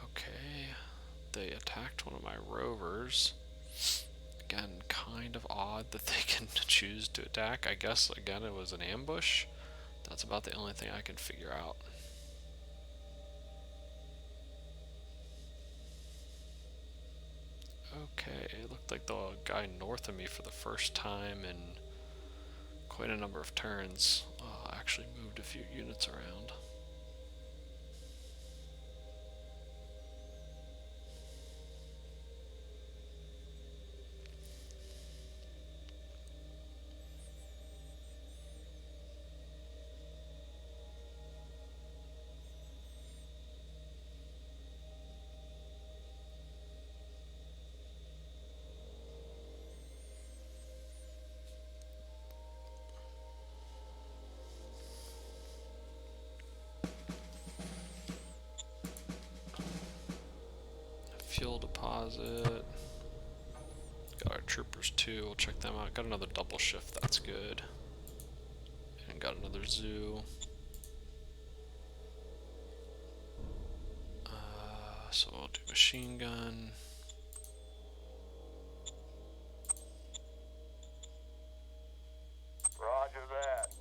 Okay, they attacked one of my rovers. troopers. Again, kind of odd that they can choose to attack. I guess, again, it was an ambush. That's about the only thing I can figure out. Okay, it looked like the guy north of me for the first time in quite a number of turns actually moved a few units around. Fuel deposit. Got our troopers too, we'll check them out. Got another double shift, that's good. And got another zoo. So we'll do machine gun. Roger that.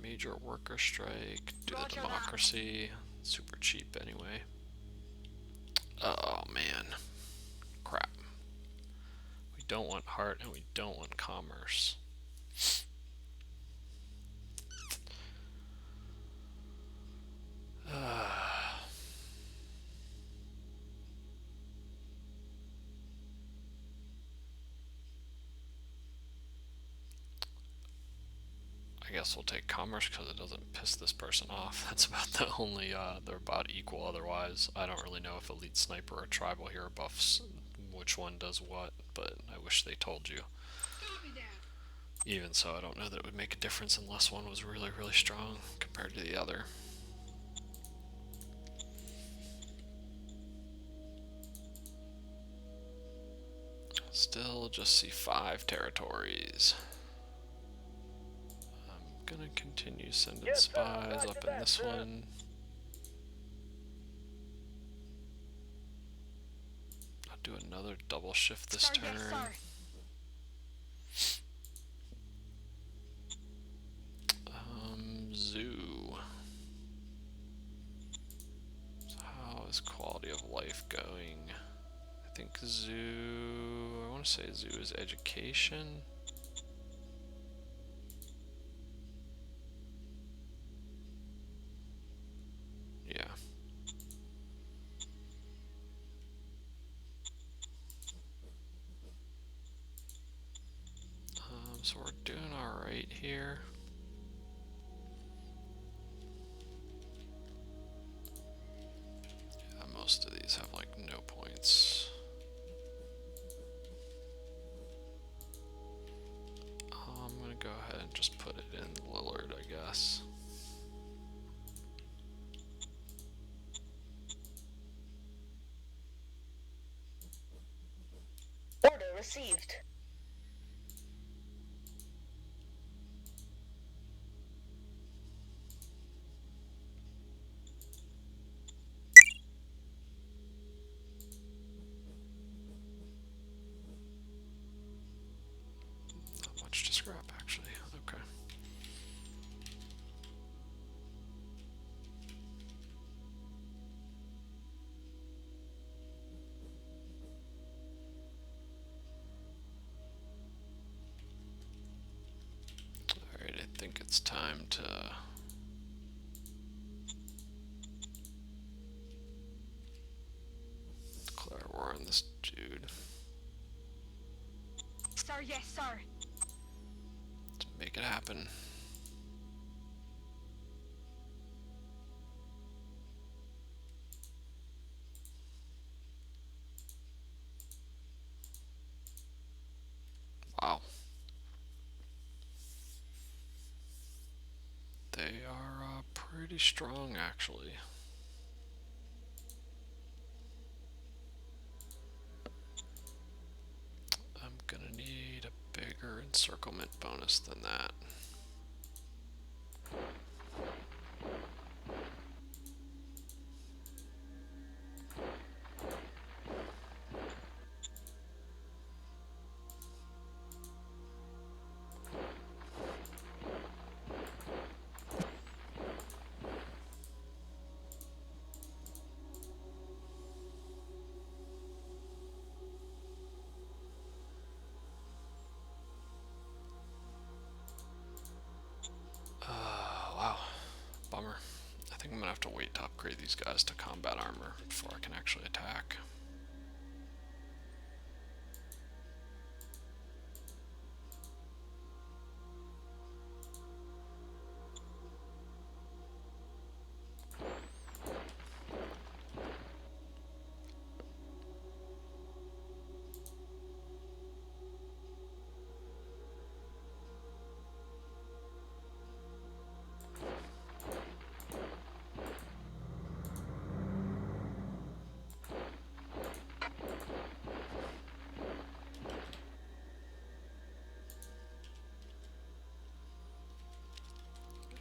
Major worker strike, do the Roger that. democracy. Super cheap anyway. Oh man. Crap. We don't want heart and we don't want commerce. I guess we'll take commerce because it doesn't piss this person off. That's about the only, they're about equal otherwise. I don't really know if elite sniper or tribal hero buffs, which one does what, but I wish they told you. Even so, I don't know that it would make a difference unless one was really, really strong compared to the other. Still just see 5 territories. I'm gonna continue sending Yes, sir. spies Roger up in that, this sir. one. I'll do another double shift this Sir, turn. yes, sir. Zoo. So how is quality of life going? I think zoo, I want to say zoo is education. Yeah. So we're doing alright here. Yeah, most of these have like no points. I'm gonna go ahead and just put it in Lillard, I guess. Order received. Not much to scrap, actually. Okay. Alright, I think it's time to declare war on this dude. Sir, yes, sir. To make it happen. Wow. They are pretty strong, actually. I'm gonna need a bigger encirclement bonus than that. have to wait to upgrade these guys to combat armor before I can actually attack.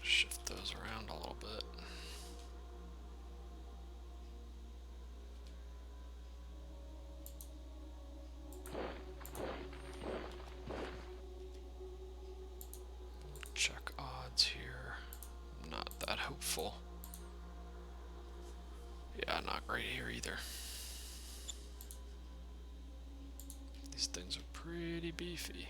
Shift those around a little bit. Check odds here. Not that hopeful. Yeah, not great here either. These things are pretty beefy.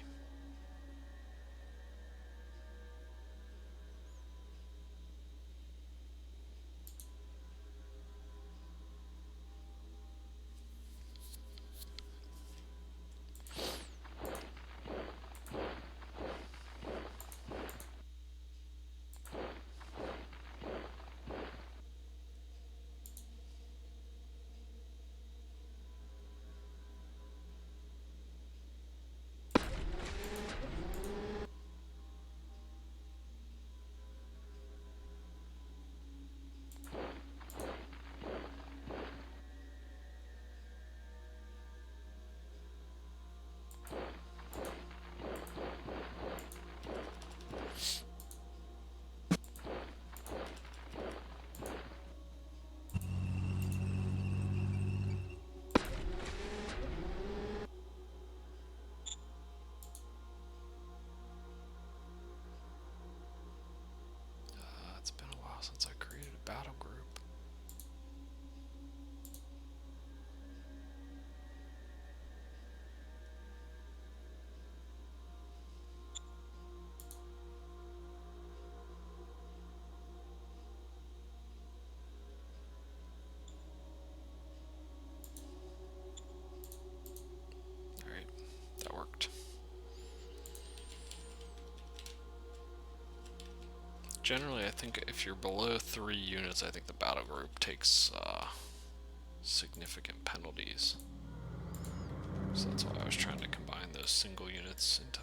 It's been a while since I created a battle group. Alright, that worked. Generally, I think if you're below 3 units, I think the battle group takes significant penalties. So that's why I was trying to combine those single units into...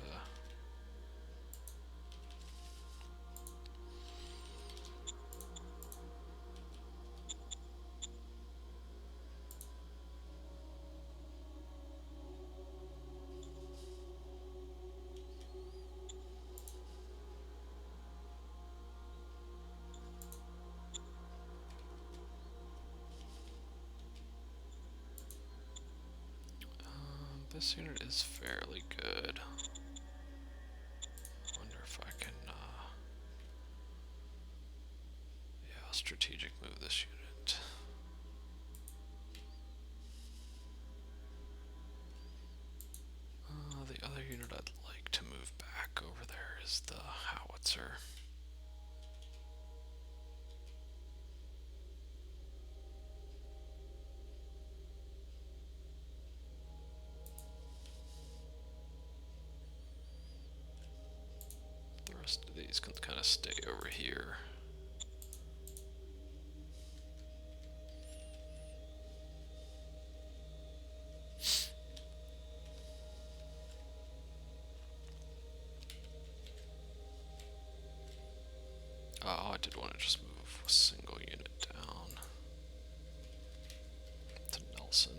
This unit is fairly good. Wonder if I can, yeah, I'll strategic move this unit. The other unit I'd like to move back over there is the howitzer. The rest of these can kind of stay over here. Oh, I did want to just move a single unit down to Nelson.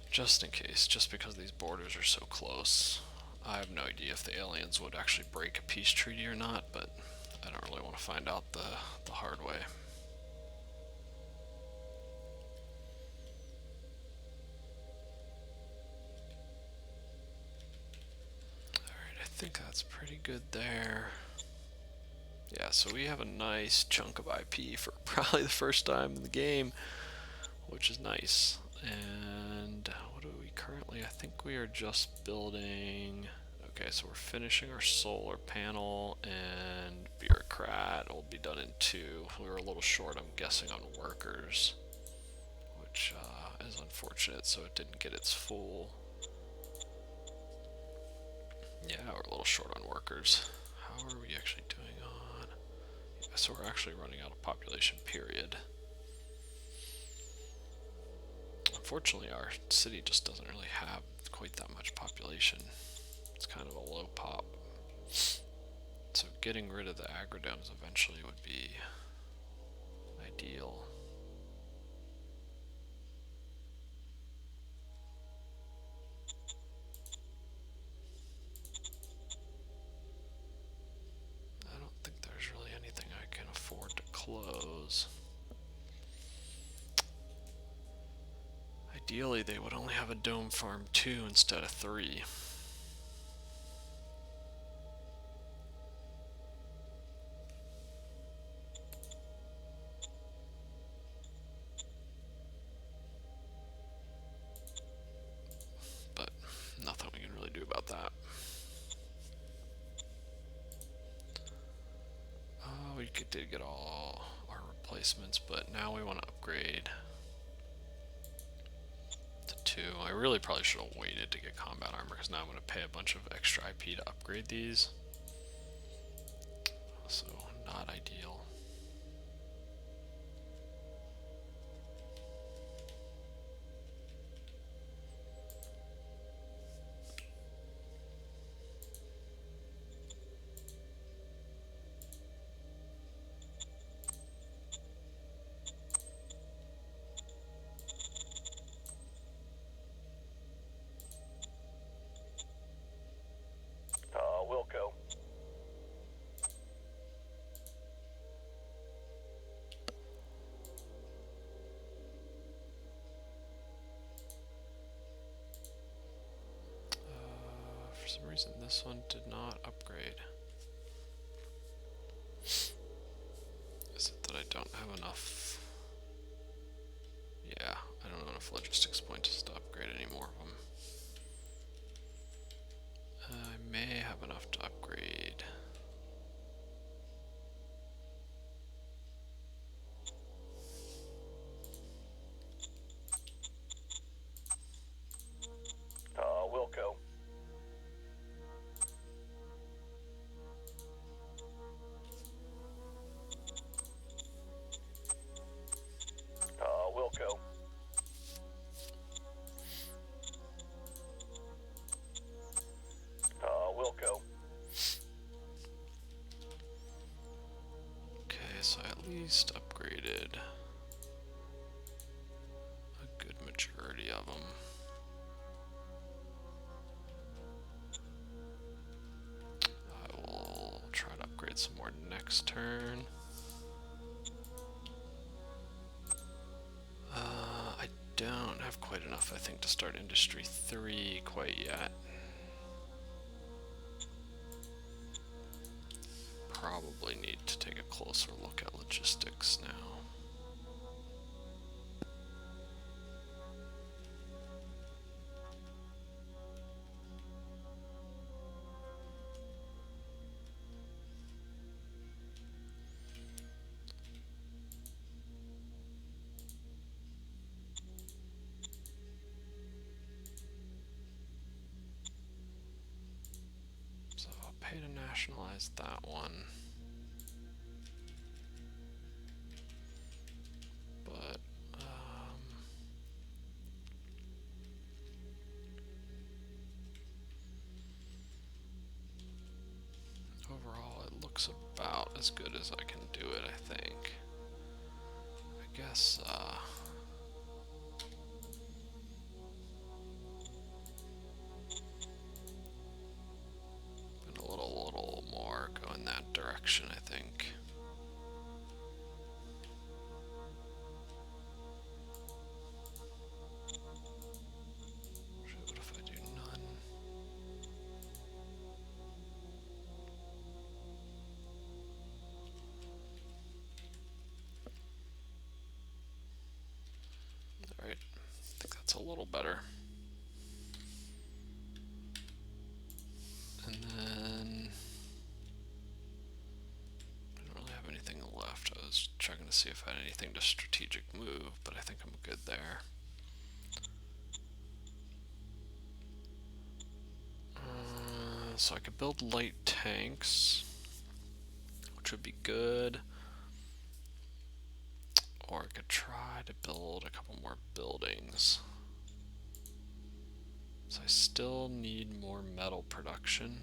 Just in case, just because these borders are so close. I have no idea if the aliens would actually break a peace treaty or not, but I don't really want to find out the hard way. Alright, I think that's pretty good there. Yeah, so we have a nice chunk of IP for probably the first time in the game, which is nice. And what do we currently, I think we are just building, okay, so we're finishing our solar panel, and bureaucrat will be done in 2. We were a little short, I'm guessing, on workers, which is unfortunate, so it didn't get its full. Yeah, we're a little short on workers. How are we actually doing on, yeah, so we're actually running out of population, period. Unfortunately, our city just doesn't really have quite that much population. It's kind of a low pop. So getting rid of the agrodomes eventually would be ideal. I don't think there's really anything I can afford to close. Ideally, they would only have a dome farm 2 instead of 3. But nothing we can really do about that. We did get all our replacements, but now we want to upgrade to 2. I really probably should have waited to get combat armor, because now I'm going to pay a bunch of extra IP to upgrade these. So, not ideal. Wilco. For some reason, this one did not upgrade. Is it that I don't have enough? Yeah, I don't have enough logistics points to upgrade any more of them. I may have enough to upgrade. Wilco. Wilco. Wilco. Okay, so I at least upgraded a good majority of them. I will try to upgrade some more next turn. I don't have quite enough, I think, to start Industry 3 quite yet. Probably need to take a closer look at logistics now. So I'll pay to nationalize that one. But, overall it looks about as good as I can do it, I think. I guess, been a little more go in that direction, I think. Shit, what if I do none? Alright, I think better. And then I don't really have anything left. I was checking to see if I had anything to strategic move, but I think I'm good there. So I could build light tanks, which would be good. Or I could try to build a couple more buildings. So I still need more metal production.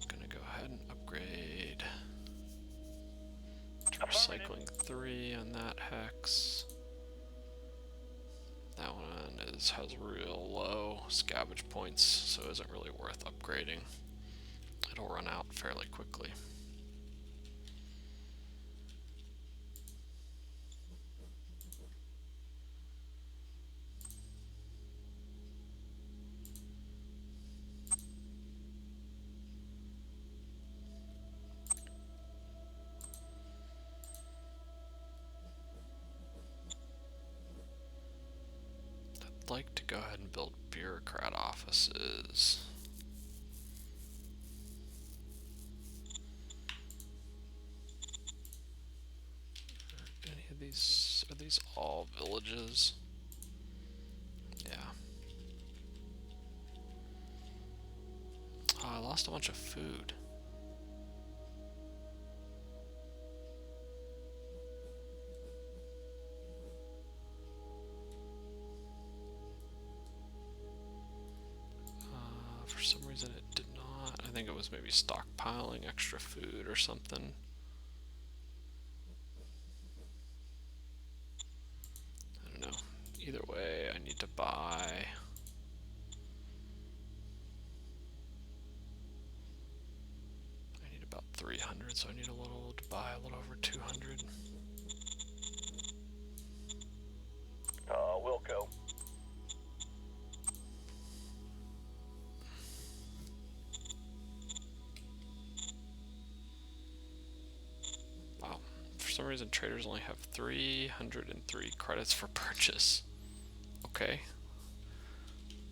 Gonna go ahead and upgrade to recycling 3 on that hex. That one has real low scavenge points, so isn't really worth upgrading. It'll run out fairly quickly. I'd like to go ahead and build bureaucrat offices. Any of these, are these all villages? Yeah. Oh, I lost a bunch of food. For some reason it did not. I think it was maybe stockpiling extra food or something. I don't know. Either way, I need to buy. I need about 300, so I need a little to buy a little over 200. Wilco. Wow. For some reason, traders only have 303 credits for purchase. Okay.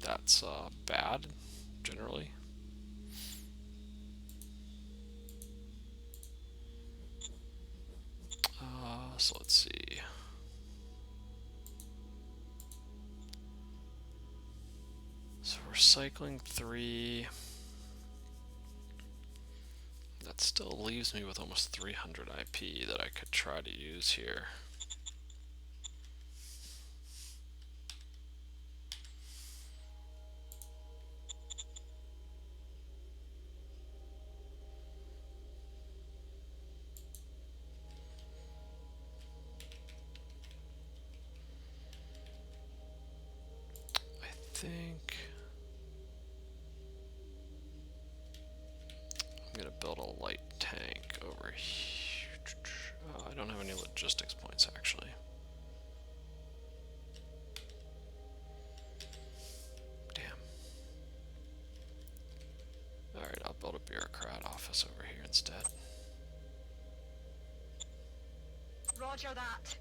That's bad, generally. So let's see. So recycling 3. That still leaves me with almost 300 IP that I could try to use here. I think I'm gonna build a light tank over here. I don't have any logistics points actually. Damn. Alright, I'll build a bureaucrat office over here instead. Roger that.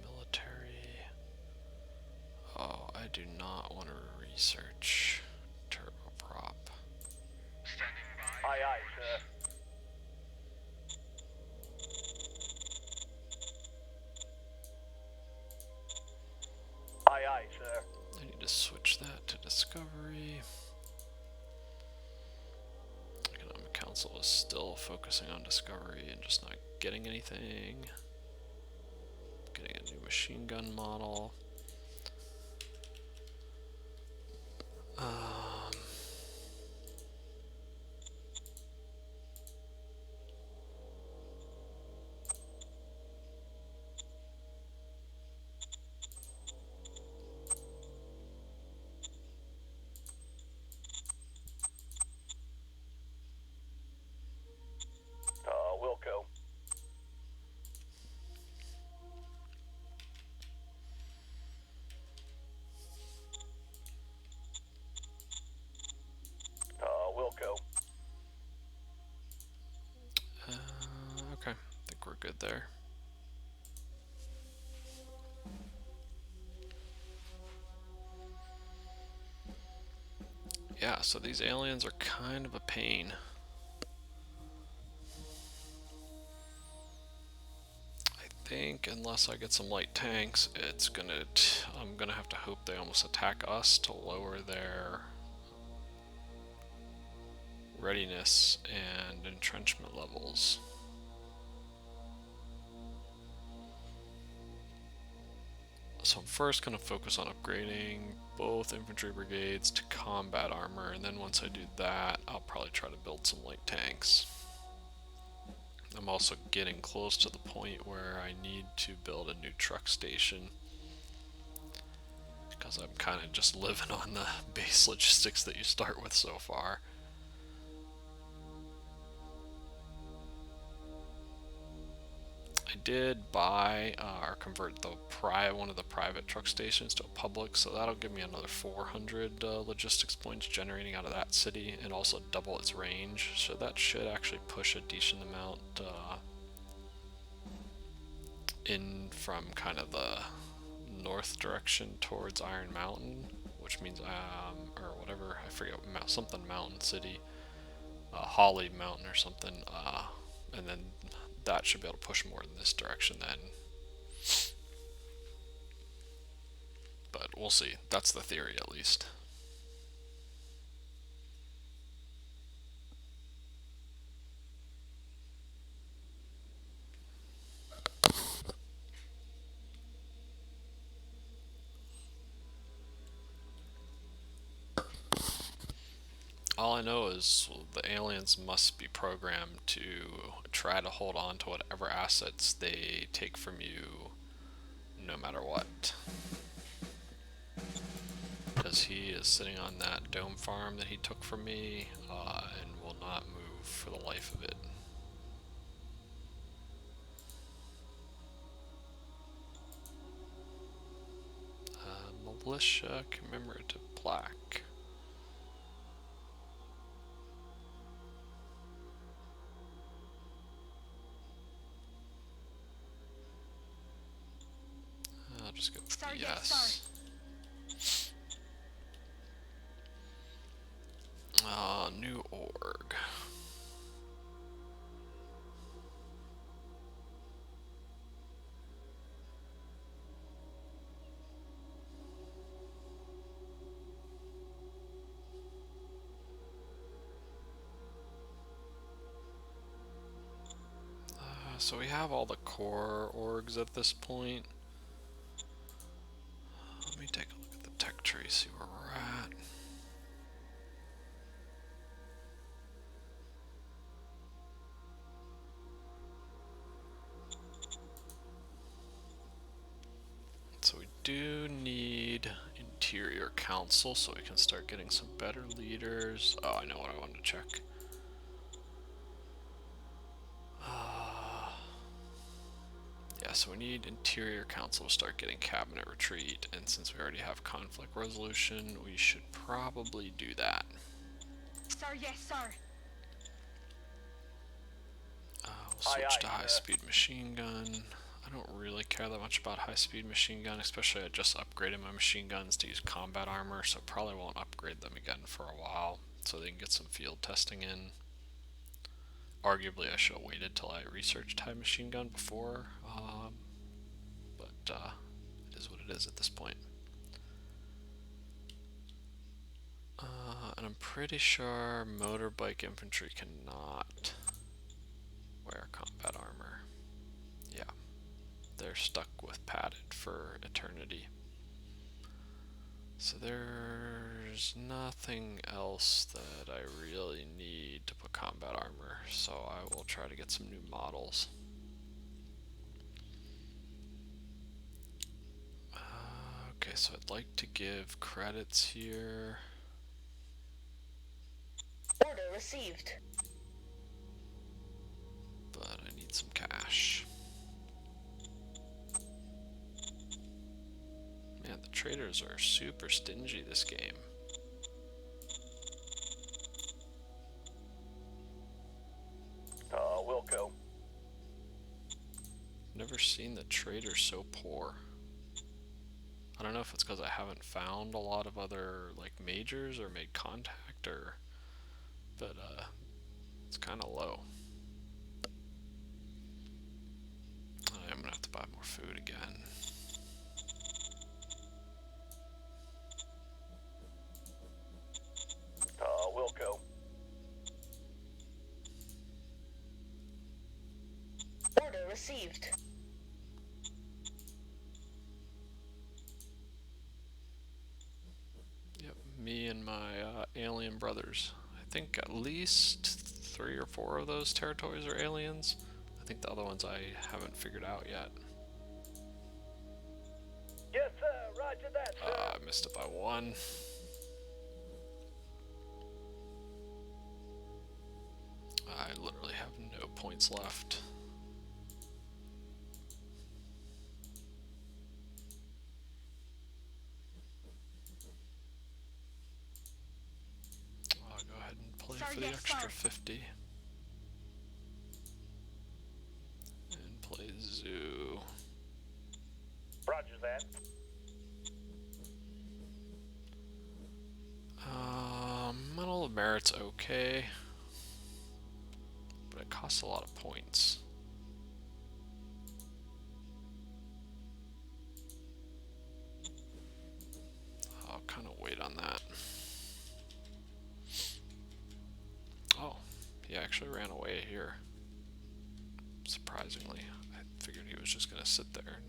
Military. Oh, I do not want to research turboprop. Standing by. Aye, aye, sir. Aye, aye, sir. I need to switch that to discovery. Economic Council is still focusing on discovery and just not getting anything. Getting a new machine gun model. Yeah, so these aliens are kind of a pain. I think unless I get some light tanks, I'm gonna have to hope they almost attack us to lower their readiness and entrenchment levels. So I'm first going to focus on upgrading both infantry brigades to combat armor, and then once I do that, I'll probably try to build some light tanks. I'm also getting close to the point where I need to build a new truck station, because I'm kind of just living on the base logistics that you start with so far. I did buy or convert one of the private truck stations to a public, so that'll give me another 400 logistics points generating out of that city, and also double its range. So that should actually push a decent amount in from kind of the north direction towards Iron Mountain, which means or whatever, I forget, something Mountain City, Holly Mountain or something, and then that should be able to push more in this direction then. But we'll see. That's the theory, at least. All I know is the aliens must be programmed to try to hold on to whatever assets they take from you, no matter what. Because he is sitting on that dome farm that he took from me, and will not move for the life of it. Militia commemorative plaque. I'll just go Sir, yes. yes, New org. So we have all the core orgs at this point. Let me take a look at the tech tree, see where we're at. So we do need interior council so we can start getting some better leaders. Oh, I know what I wanted to check. Yeah, so we need interior council to start getting cabinet retreat, and since we already have conflict resolution, we should probably do that. sir, yes, sir. We'll switch to high-speed machine gun. I don't really care that much about high-speed machine gun, especially I just upgraded my machine guns to use combat armor, so probably won't upgrade them again for a while, so they can get some field testing in. Arguably, I should have waited till I researched high machine gun before, but it is what it is at this point. And I'm pretty sure motorbike infantry cannot wear combat armor. Yeah, they're stuck with padded for eternity. So there's nothing else that I really need to put combat armor, so I will try to get some new models. Okay, so I'd like to give credits here. Order received. But I need some cash. Man, the traders are super stingy this game. Wilco. Never seen the traders so poor. I don't know if it's because I haven't found a lot of other like majors or made contact sector, but it's kind of low. I'm gonna have to buy more food again. Wilco. Order received. Yep, me and my alien brothers. I think at least 3 or 4 of those territories are aliens. I think the other ones I haven't figured out yet. Yes, sir. Roger that, sir. I missed it by 1. I literally have no points left. I'll go ahead and play Sir, for the yes, extra sir. 50. And play zoo. Roger that. Medal of Merit's okay, but it costs a lot of points. I'll kind of wait on that. Oh, he actually ran away here. Surprisingly, I figured he was just gonna sit there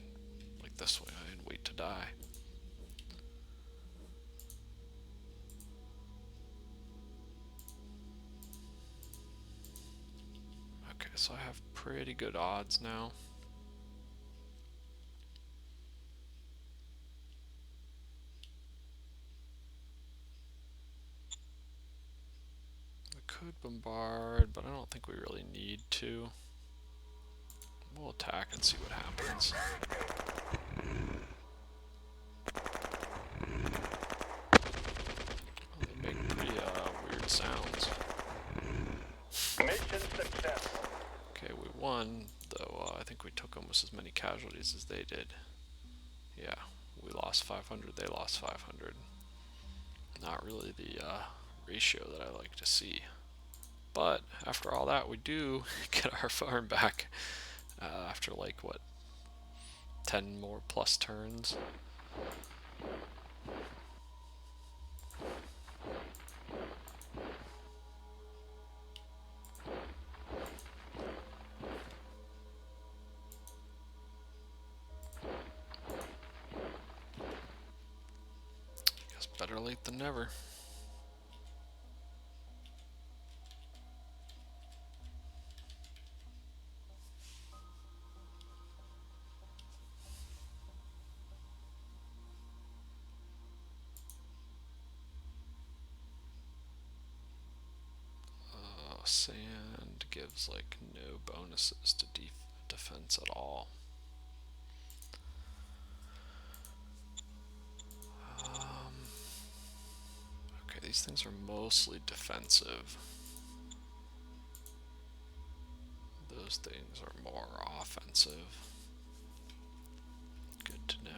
like this way and wait to die. Okay, so I have pretty good odds now. We could bombard, but I don't think we really need to. We'll attack and see what happens. Oh, they make pretty weird sounds. Mission successful. Okay, we won, though I think we took almost as many casualties as they did. Yeah, we lost 500, they lost 500. Not really the ratio that I like to see. But after all that, we do get our farm back after like, what, 10 more plus turns. Guess better late than never. Sand gives like no bonuses to defense at all. Okay, these things are mostly defensive. Those things are more offensive. Good to know.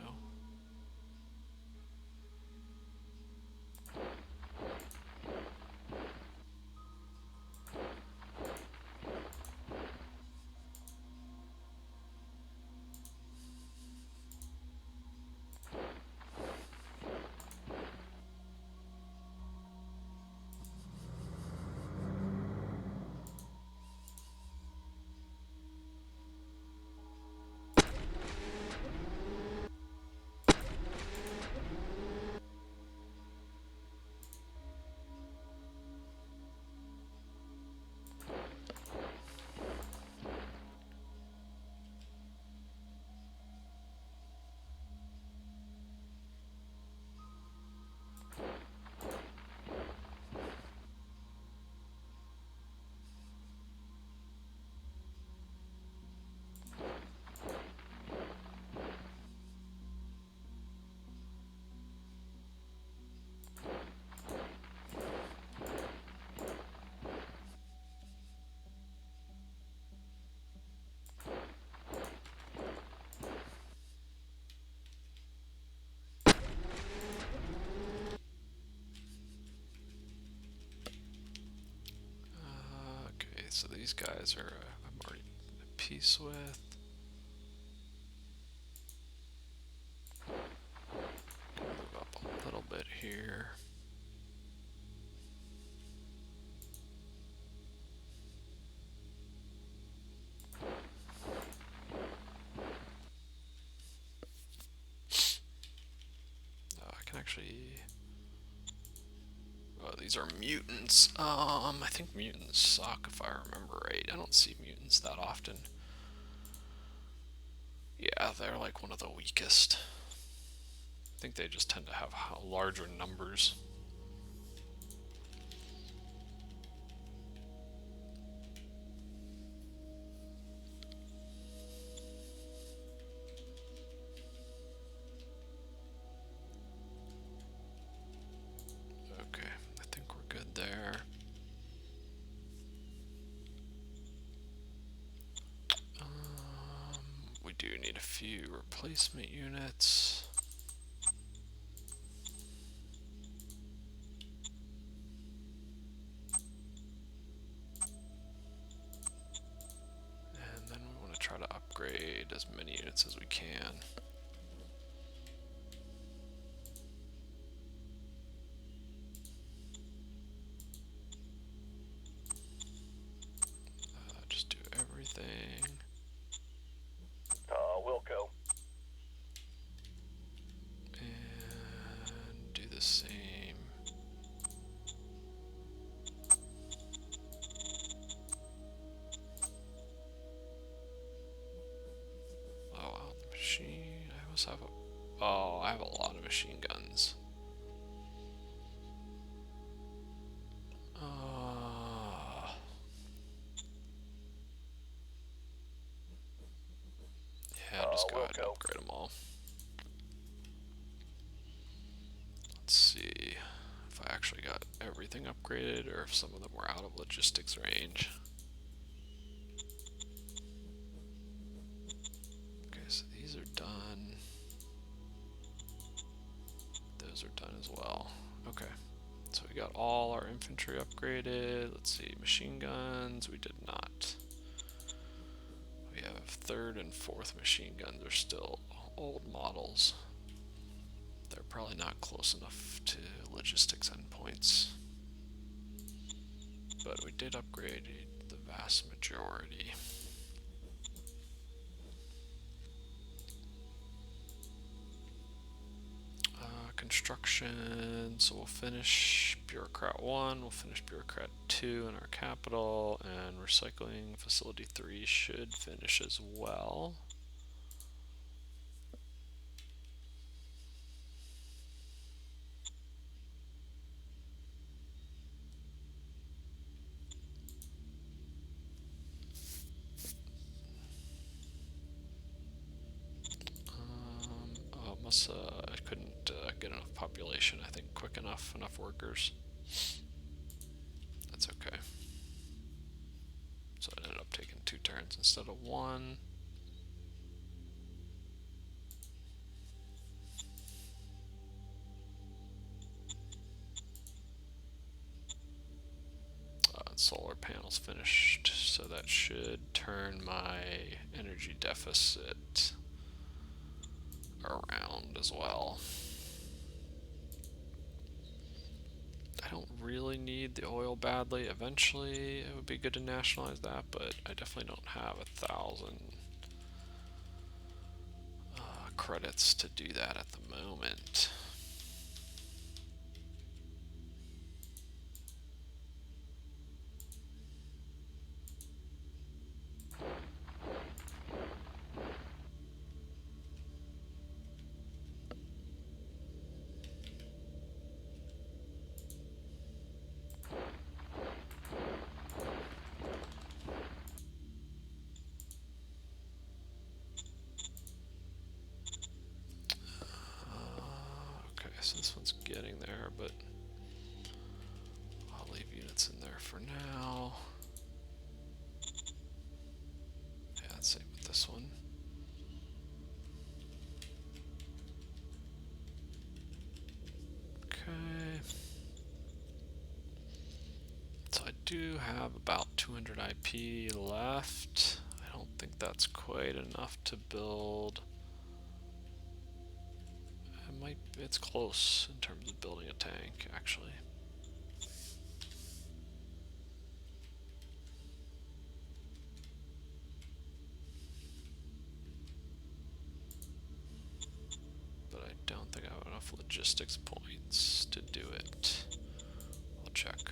so these guys are I'm already at peace with. Move up a little bit here. I can actually. Oh, these are mutants. I think mutants suck if I remember right. I don't see mutants that often. Yeah, they're like one of the weakest. I think they just tend to have larger numbers. Okay, I think we're good there. We do need a few replacement units. And then we want to try to upgrade as many units as we can. Just do everything. Wilco. And do the same. Oh wow, the machine. I must have a. Oh, I have a lot of machine guns. Yeah, just go ahead and upgrade them all. Let's see if I actually got everything upgraded or if some of them were out of logistics range. Okay, so these are done. Those are done as well. Okay, so we got all our infantry upgraded. Let's see, machine guns, we did not. We have 3rd and 4th machine guns are still old models. They're probably not close enough to logistics endpoints. But we did upgrade the vast majority. Construction, so we'll finish Bureaucrat 1, we'll finish Bureaucrat 2 in our capital, and Recycling Facility 3 should finish as well. I couldn't get enough population, I think, quick enough workers. That's okay. So it ended up taking 2 turns instead of 1. Solar panels finished, so that should turn my energy deficit around as well. I don't really need the oil badly. Eventually it would be good to nationalize that, but I definitely don't have 1,000 credits to do that at the moment. Okay, so this one's getting there, but I'll leave units in there for now. Yeah, same with this one. Okay. So I do have about 200 IP left. I don't think that's quite enough to build. It's close in terms of building a tank, actually. But I don't think I have enough logistics points to do it. I'll check.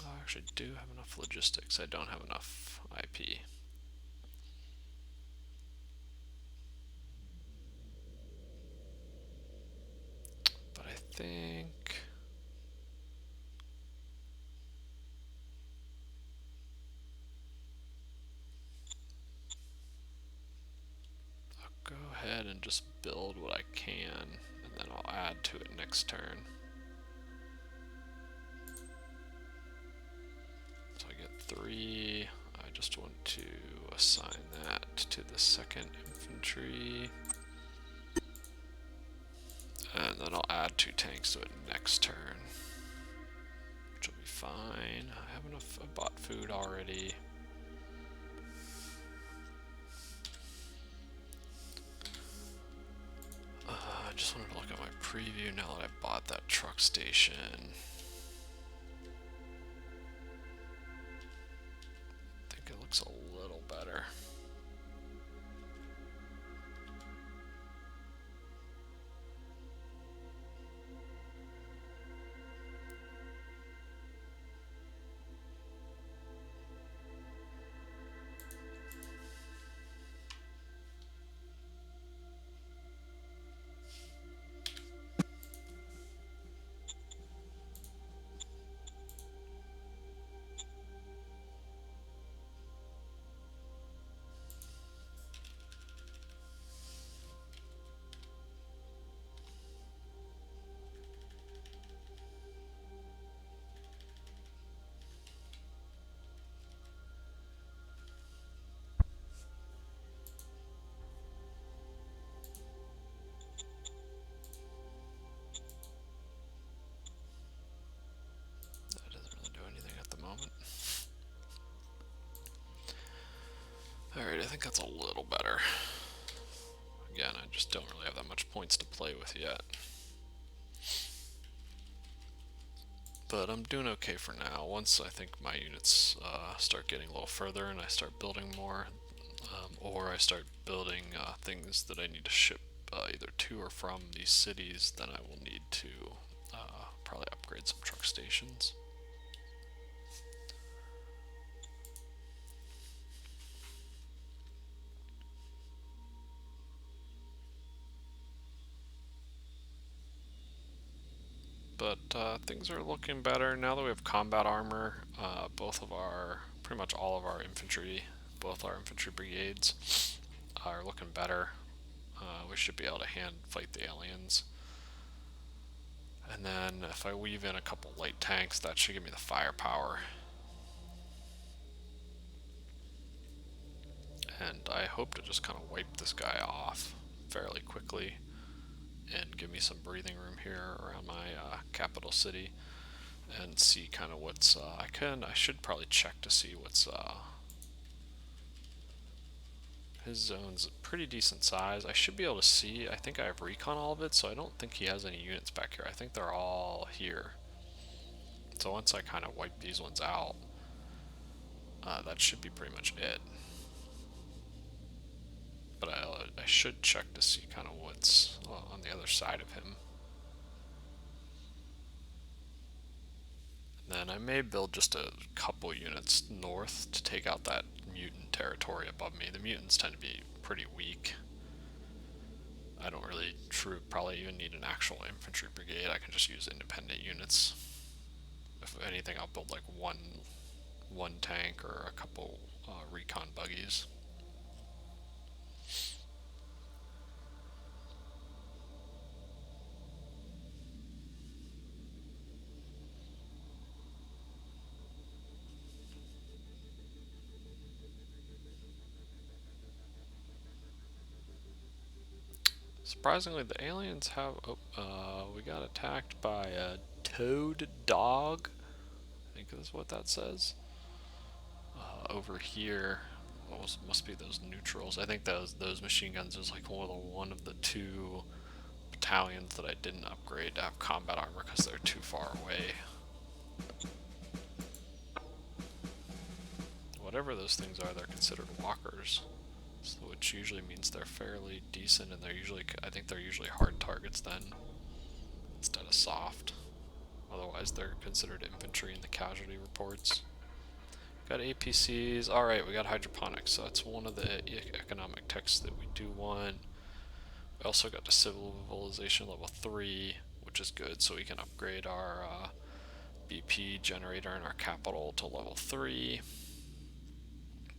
I actually do have enough logistics. I don't have enough IP. But I think I'll go ahead and just build what I can, and then I'll add to it next turn. So I get 3. I just want to assign that to the 2nd infantry. And then I'll add 2 tanks to it next turn, which will be fine. I have enough. I bought food already. I just wanted to look at my preview now that I bought that truck station. I think it looks a little better. That doesn't really do anything at the moment. Alright, I think that's a little better. Again, I just don't really have that much points to play with yet. But I'm doing okay for now. Once I think my units start getting a little further and I start building more, or I start building things that I need to ship either to or from these cities, then I will need to probably upgrade some truck stations. But things are looking better now that we have combat armor. Pretty much all of our infantry, both our infantry brigades, are looking better. We should be able to hand fight the aliens. And then if I weave in a couple light tanks, that should give me the firepower. And I hope to just kind of wipe this guy off fairly quickly and give me some breathing room here around my capital city and see kind of what's I should probably check to see what's his zone's a pretty decent size. I should be able to see. I think I have recon all of it, so I don't think he has any units back here. I think they're all here. So once I kind of wipe these ones out, that should be pretty much it. But I should check to see kind of what's on the other side of him. And then I may build just a couple units north to take out that mutant territory above me. The mutants tend to be pretty weak. I don't really probably even need an actual infantry brigade. I can just use independent units. If anything, I'll build like one tank or a couple recon buggies. Surprisingly, the aliens have. We got attacked by a toad dog. I think that's what that says. Over here, must be those neutrals. I think those machine guns is like one of the two battalions that I didn't upgrade to have combat armor because they're too far away. Whatever those things are, they're considered walkers, so which usually means they're fairly decent, and I think they're usually hard targets then, instead of soft. Otherwise, they're considered infantry in the casualty reports. Got APCs. Alright, we got hydroponics, so that's one of the economic techs that we do want. We also got the civilization level 3, which is good, so we can upgrade our BP generator in our capital to level 3.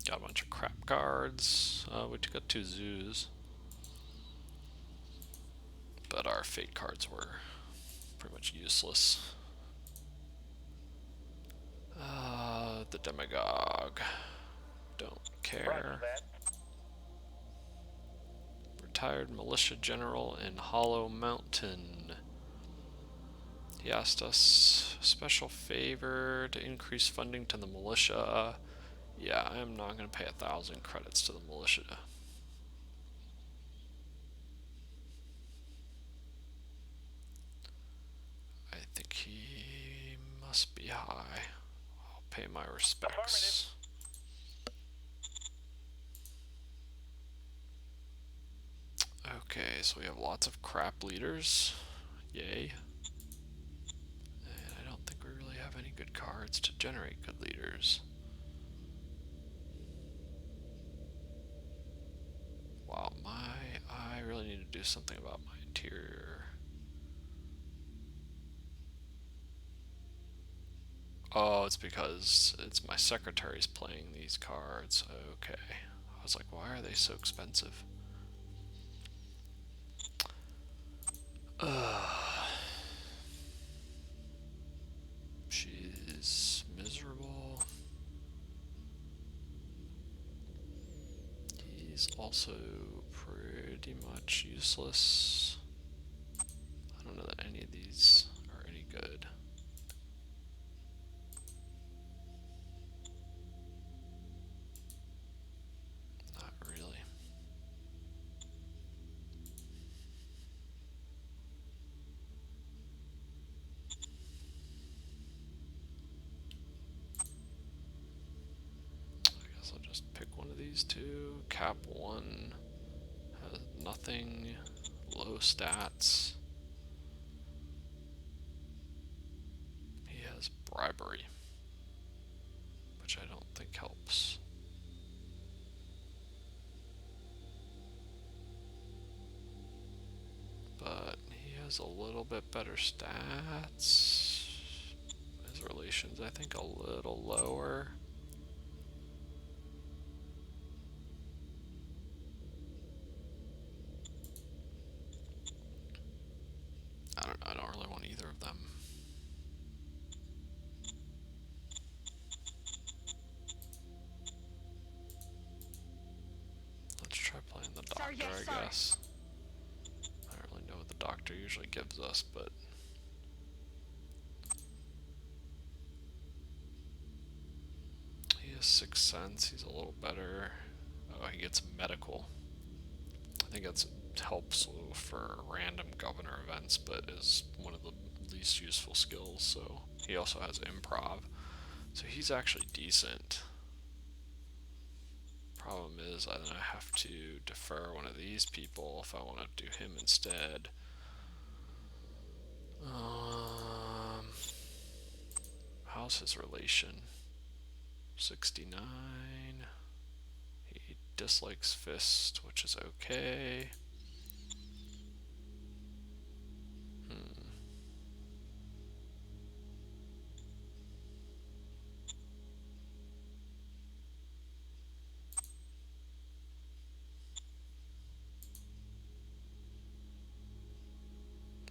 Got a bunch of crap cards. We got 2 zoos. But our fate cards were pretty much useless. The demagogue. Don't care. Retired militia general in Hollow Mountain. He asked us special favor to increase funding to the militia. Yeah, I am not going to pay 1,000 credits to the militia. I think he must be high. I'll pay my respects. Okay, so we have lots of crap leaders. Yay. And I don't think we really have any good cards to generate good leaders. Wow, I really need to do something about my interior. Oh, it's because it's my secretary's playing these cards. Okay. I was like, why are they so expensive? She's miserable. He's also pretty much useless. I don't know that any of these are any good. Not really. I guess I'll just pick one of these two. Cap 1 has nothing, low stats. He has bribery, which I don't think helps. But he has a little bit better stats. His relations, I think, a little lower. I don't really want either of them. Let's try playing the doctor, yes, I guess. I don't really know what the doctor usually gives us, but he has 6th Sense. He's a little better. Oh, he gets medical. I think that's helps for random governor events, but is one of the least useful skills. So he also has improv, so he's actually decent. Problem is, I have to defer one of these people if I want to do him instead. How's his relation? 69. He dislikes fist, which is okay.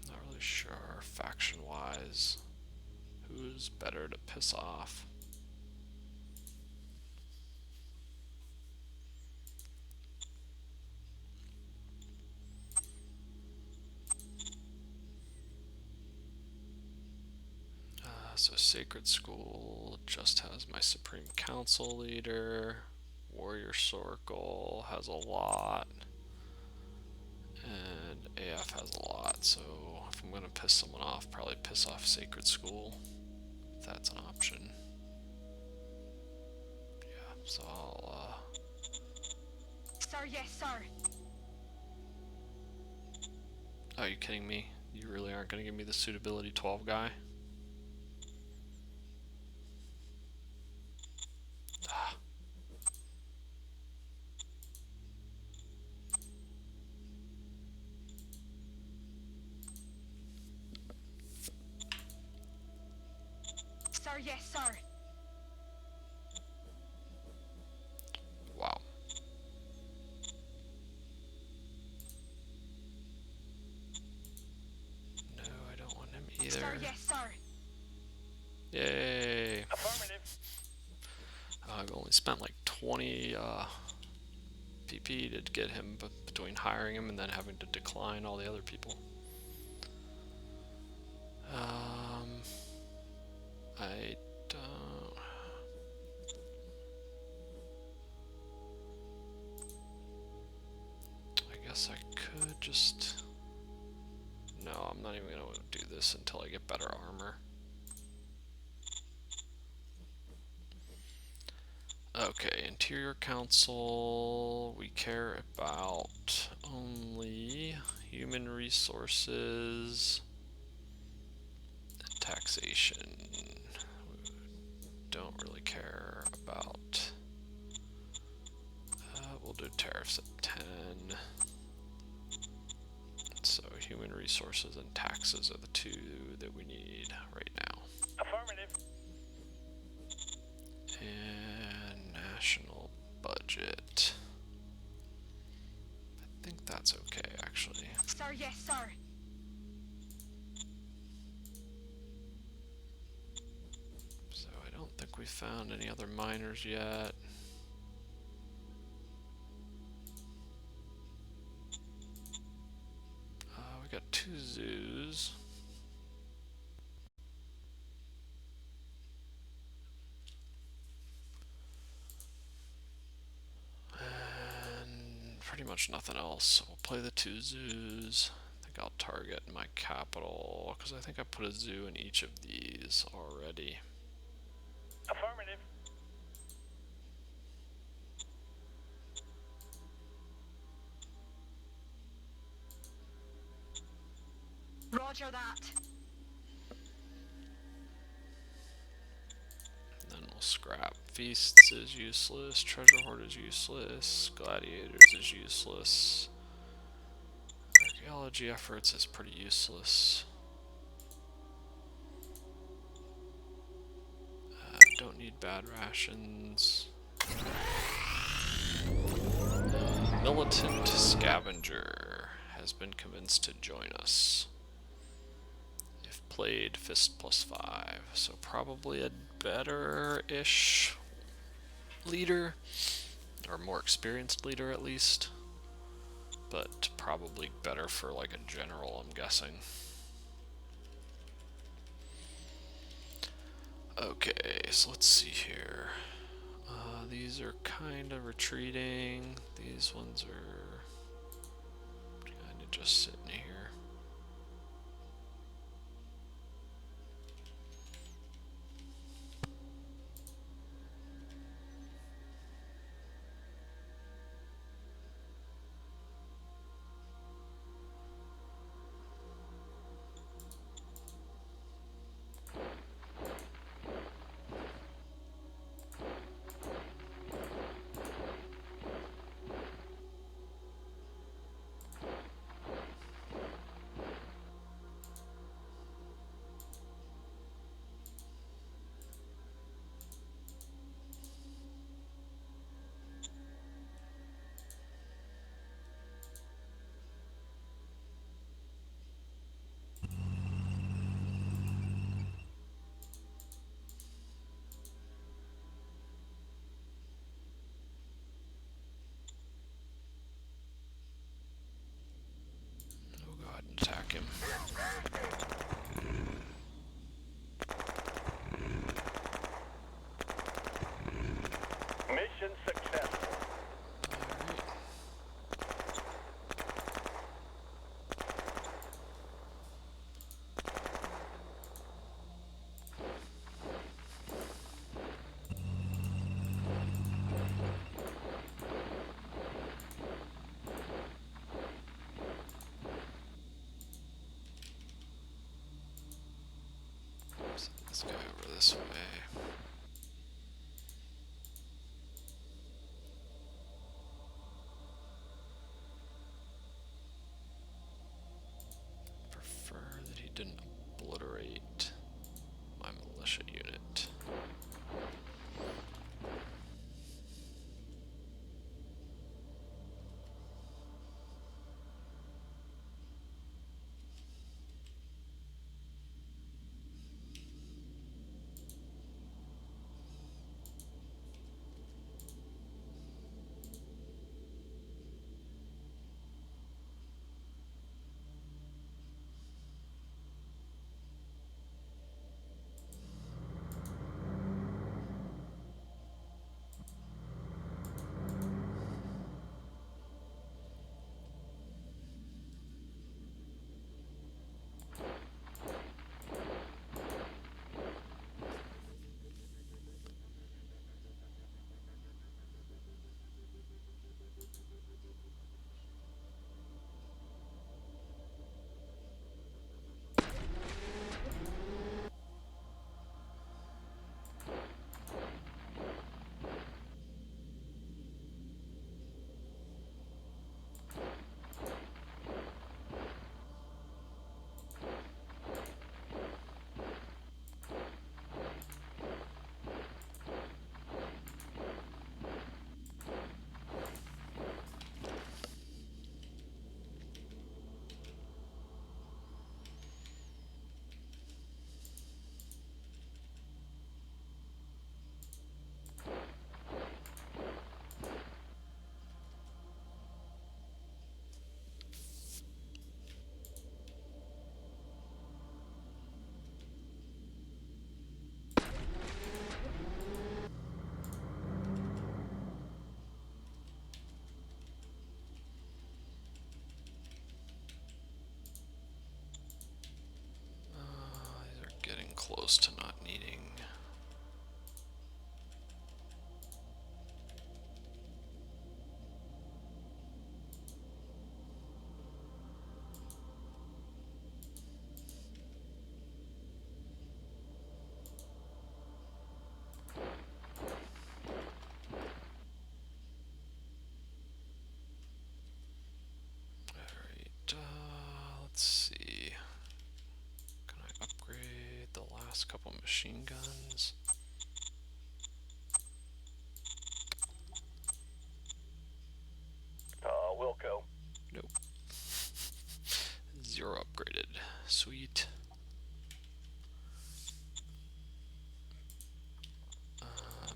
Not really sure, faction-wise, who's better to piss off. Sacred School just has my Supreme Council leader. Warrior Circle has a lot. And AF has a lot, so if I'm gonna piss someone off, probably piss off Sacred School, if that's an option. Yeah, so I'll, Sir, yes, sir. Oh, are you kidding me? You really aren't gonna give me the suitability 12 guy? Ah. Sir, yes, sir. Wow. No, I don't want him either. Sir, yes, sir. Yay! Affirmative. I've only spent like 20 PP to get him, but between hiring him and then having to decline all the other people. I don't. I guess I could just. No, I'm not even gonna do this until I get better armor. Okay, Interior Council, we care about only human resources and taxation. We don't really care about, we'll do tariffs at 10. So human resources and taxes are the two that we need right now. Affirmative. And national budget. I think that's okay, actually. Sir, yes, sir. So I don't think we found any other miners yet. We got 2 zoos. And pretty much nothing else. So we'll play the 2 zoos. I think I'll target my capital, because I think I put a zoo in each of these already. Affirmative. Roger that. Then we'll scrap. Feasts is useless, Treasure Hoard is useless, Gladiators is useless, Archaeology efforts is pretty useless. Don't need bad rations. Militant Scavenger has been convinced to join us. If played, Fist +5. So probably a better-ish leader, or more experienced leader at least, but probably better for like a general, I'm guessing. Okay, so let's see here. These are kind of retreating. These ones are kind of just sitting here. Mission successful. Alright. Send this guy over this way. Prefer that he didn't obliterate my militia unit. These are getting close to not needing. Alright, let's see. Can I upgrade the last couple machine guns? Wilco. Nope. 0 upgraded. Sweet.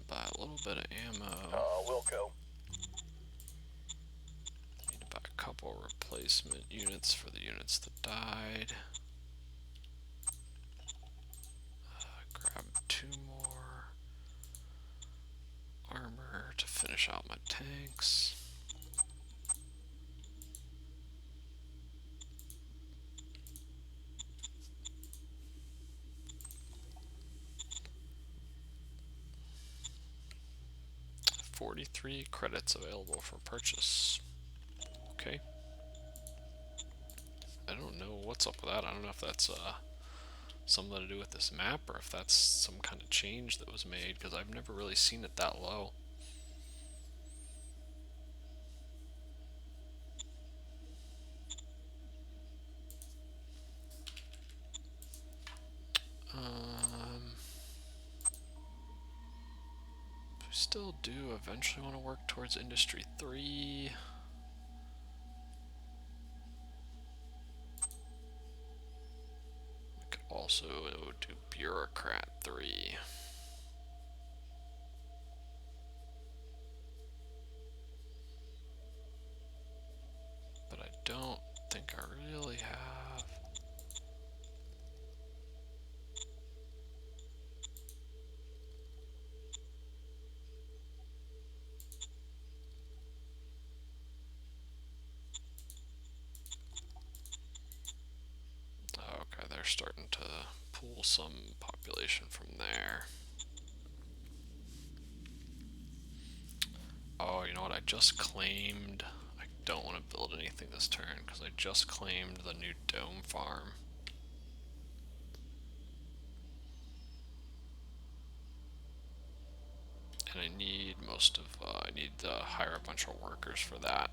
Buy a little bit of ammo. Wilco. Need to buy a couple replacement units for the units that died. Grab 2 more armor to finish out my tanks. $43 credits available for purchase. Okay. I don't know what's up with that. I don't know if that's something to do with this map or if that's some kind of change that was made, because I've never really seen it that low. We still do eventually want to work towards Industry 3. We could also do Bureaucrat 3. But I don't think I really have. starting to pull some population from there. Oh, you know what? I just claimed. I don't want to build anything this turn because I just claimed the new dome farm. And I need I need to hire a bunch of workers for that.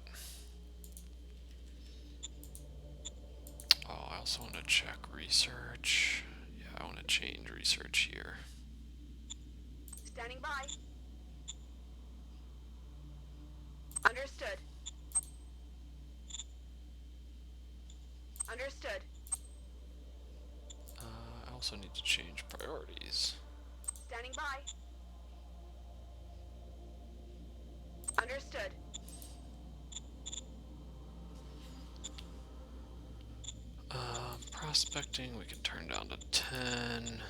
Oh, I also want to check research. Yeah, I want to change research here. Standing by. Understood. Understood. I also need to change priorities. Standing by. Understood. Prospecting we can turn down to 10.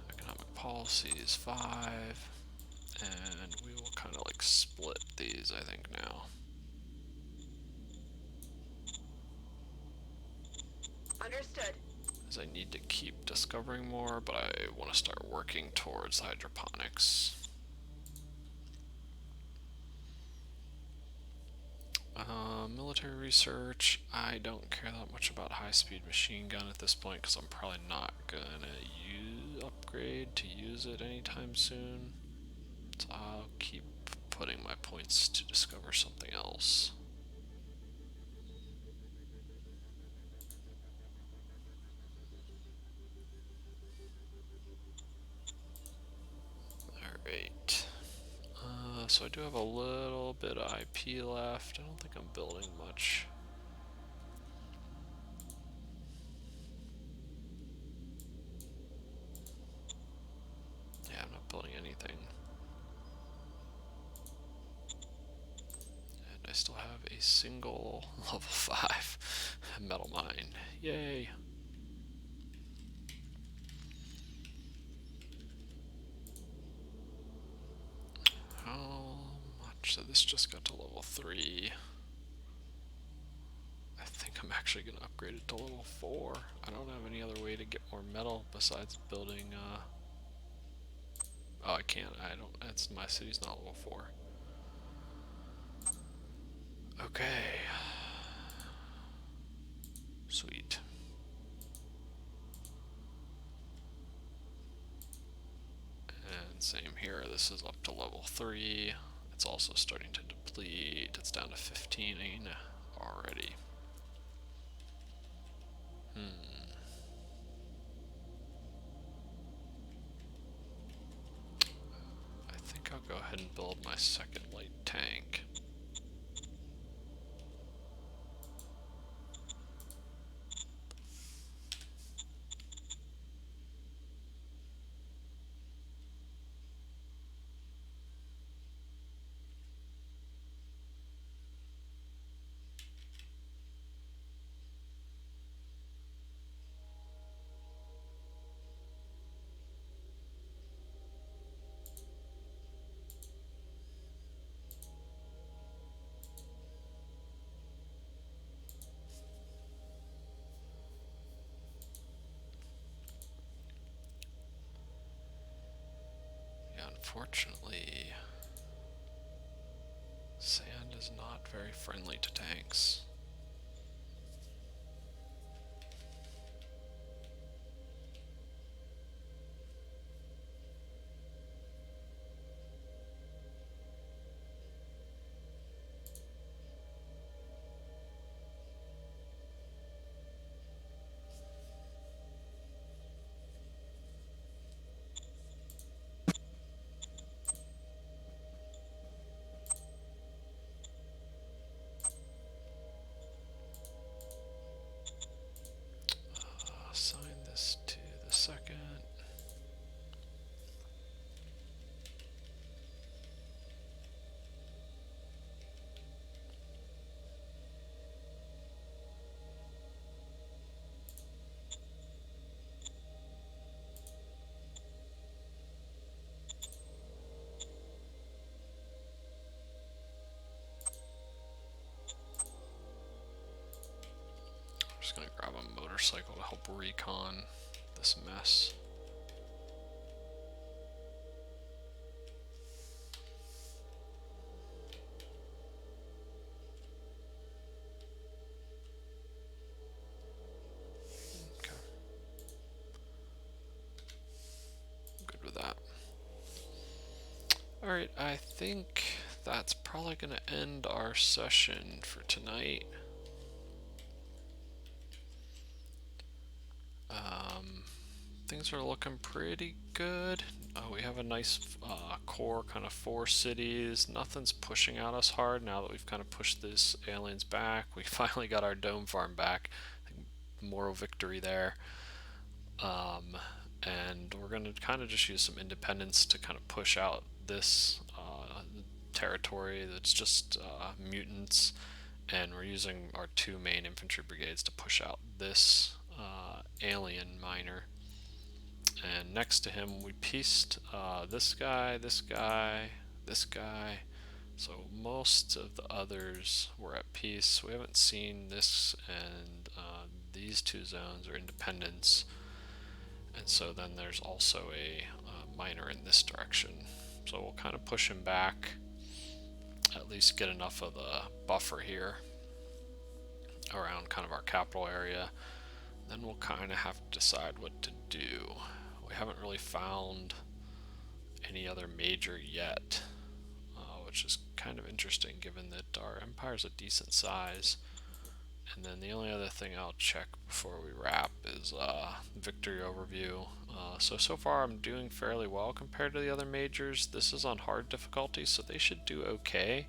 Economic policy is 5. And we will kind of like split these, I think, now. Understood. As I need to keep discovering more, but I want to start working towards hydroponics. Military research, I don't care that much about high-speed machine gun at this point because I'm probably not gonna upgrade to use it anytime soon. So I'll keep putting my points to discover something else. Alright. So I do have a little bit of IP left. I don't think I'm building much. Yeah, I'm not building anything. And I still have a single level 5 metal mine. Yay! How much? So this just got to level 3. I think I'm actually going to upgrade it to level 4. I don't have any other way to get more metal besides building, oh, I can't. I don't. That's my city's not level 4. Okay. Sweet. And same here. This is up to level 3. It's also starting to deplete. It's down to 15 already. I think I'll go ahead and build my second light tank. Yeah, unfortunately, sand is not very friendly to tanks. Assign this to the second. I'm just gonna grab a motorcycle to help recon. this mess. Okay. Good with that. Alright, I think that's probably going to end our session for tonight. Things are looking pretty good. We have a nice core, kind of 4 cities. Nothing's pushing at us hard now that we've kind of pushed these aliens back. We finally got our dome farm back. Moral victory there. And we're going to kind of just use some independence to kind of push out this territory that's just mutants, and we're using our 2 main infantry brigades to push out this alien miner. And next to him we pieced this guy, this guy, this guy. So most of the others were at peace. We haven't seen this, and these 2 zones are independence. And so then there's also a miner in this direction. So we'll kind of push him back, at least get enough of the buffer here around kind of our capital area. Then we'll kind of have to decide what to do. We haven't really found any other major yet, which is kind of interesting given that our empire's a decent size. And then the only other thing I'll check before we wrap is victory overview. So far I'm doing fairly well compared to the other majors. This is on hard difficulty, so they should do okay.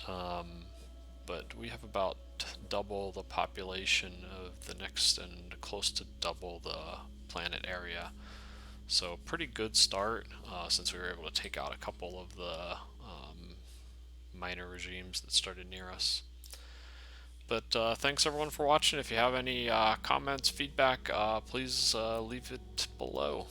But we have about double the population of the next and close to double the planet area. So pretty good start since we were able to take out a couple of the minor regimes that started near us. But thanks everyone for watching. If you have any comments, feedback, please leave it below.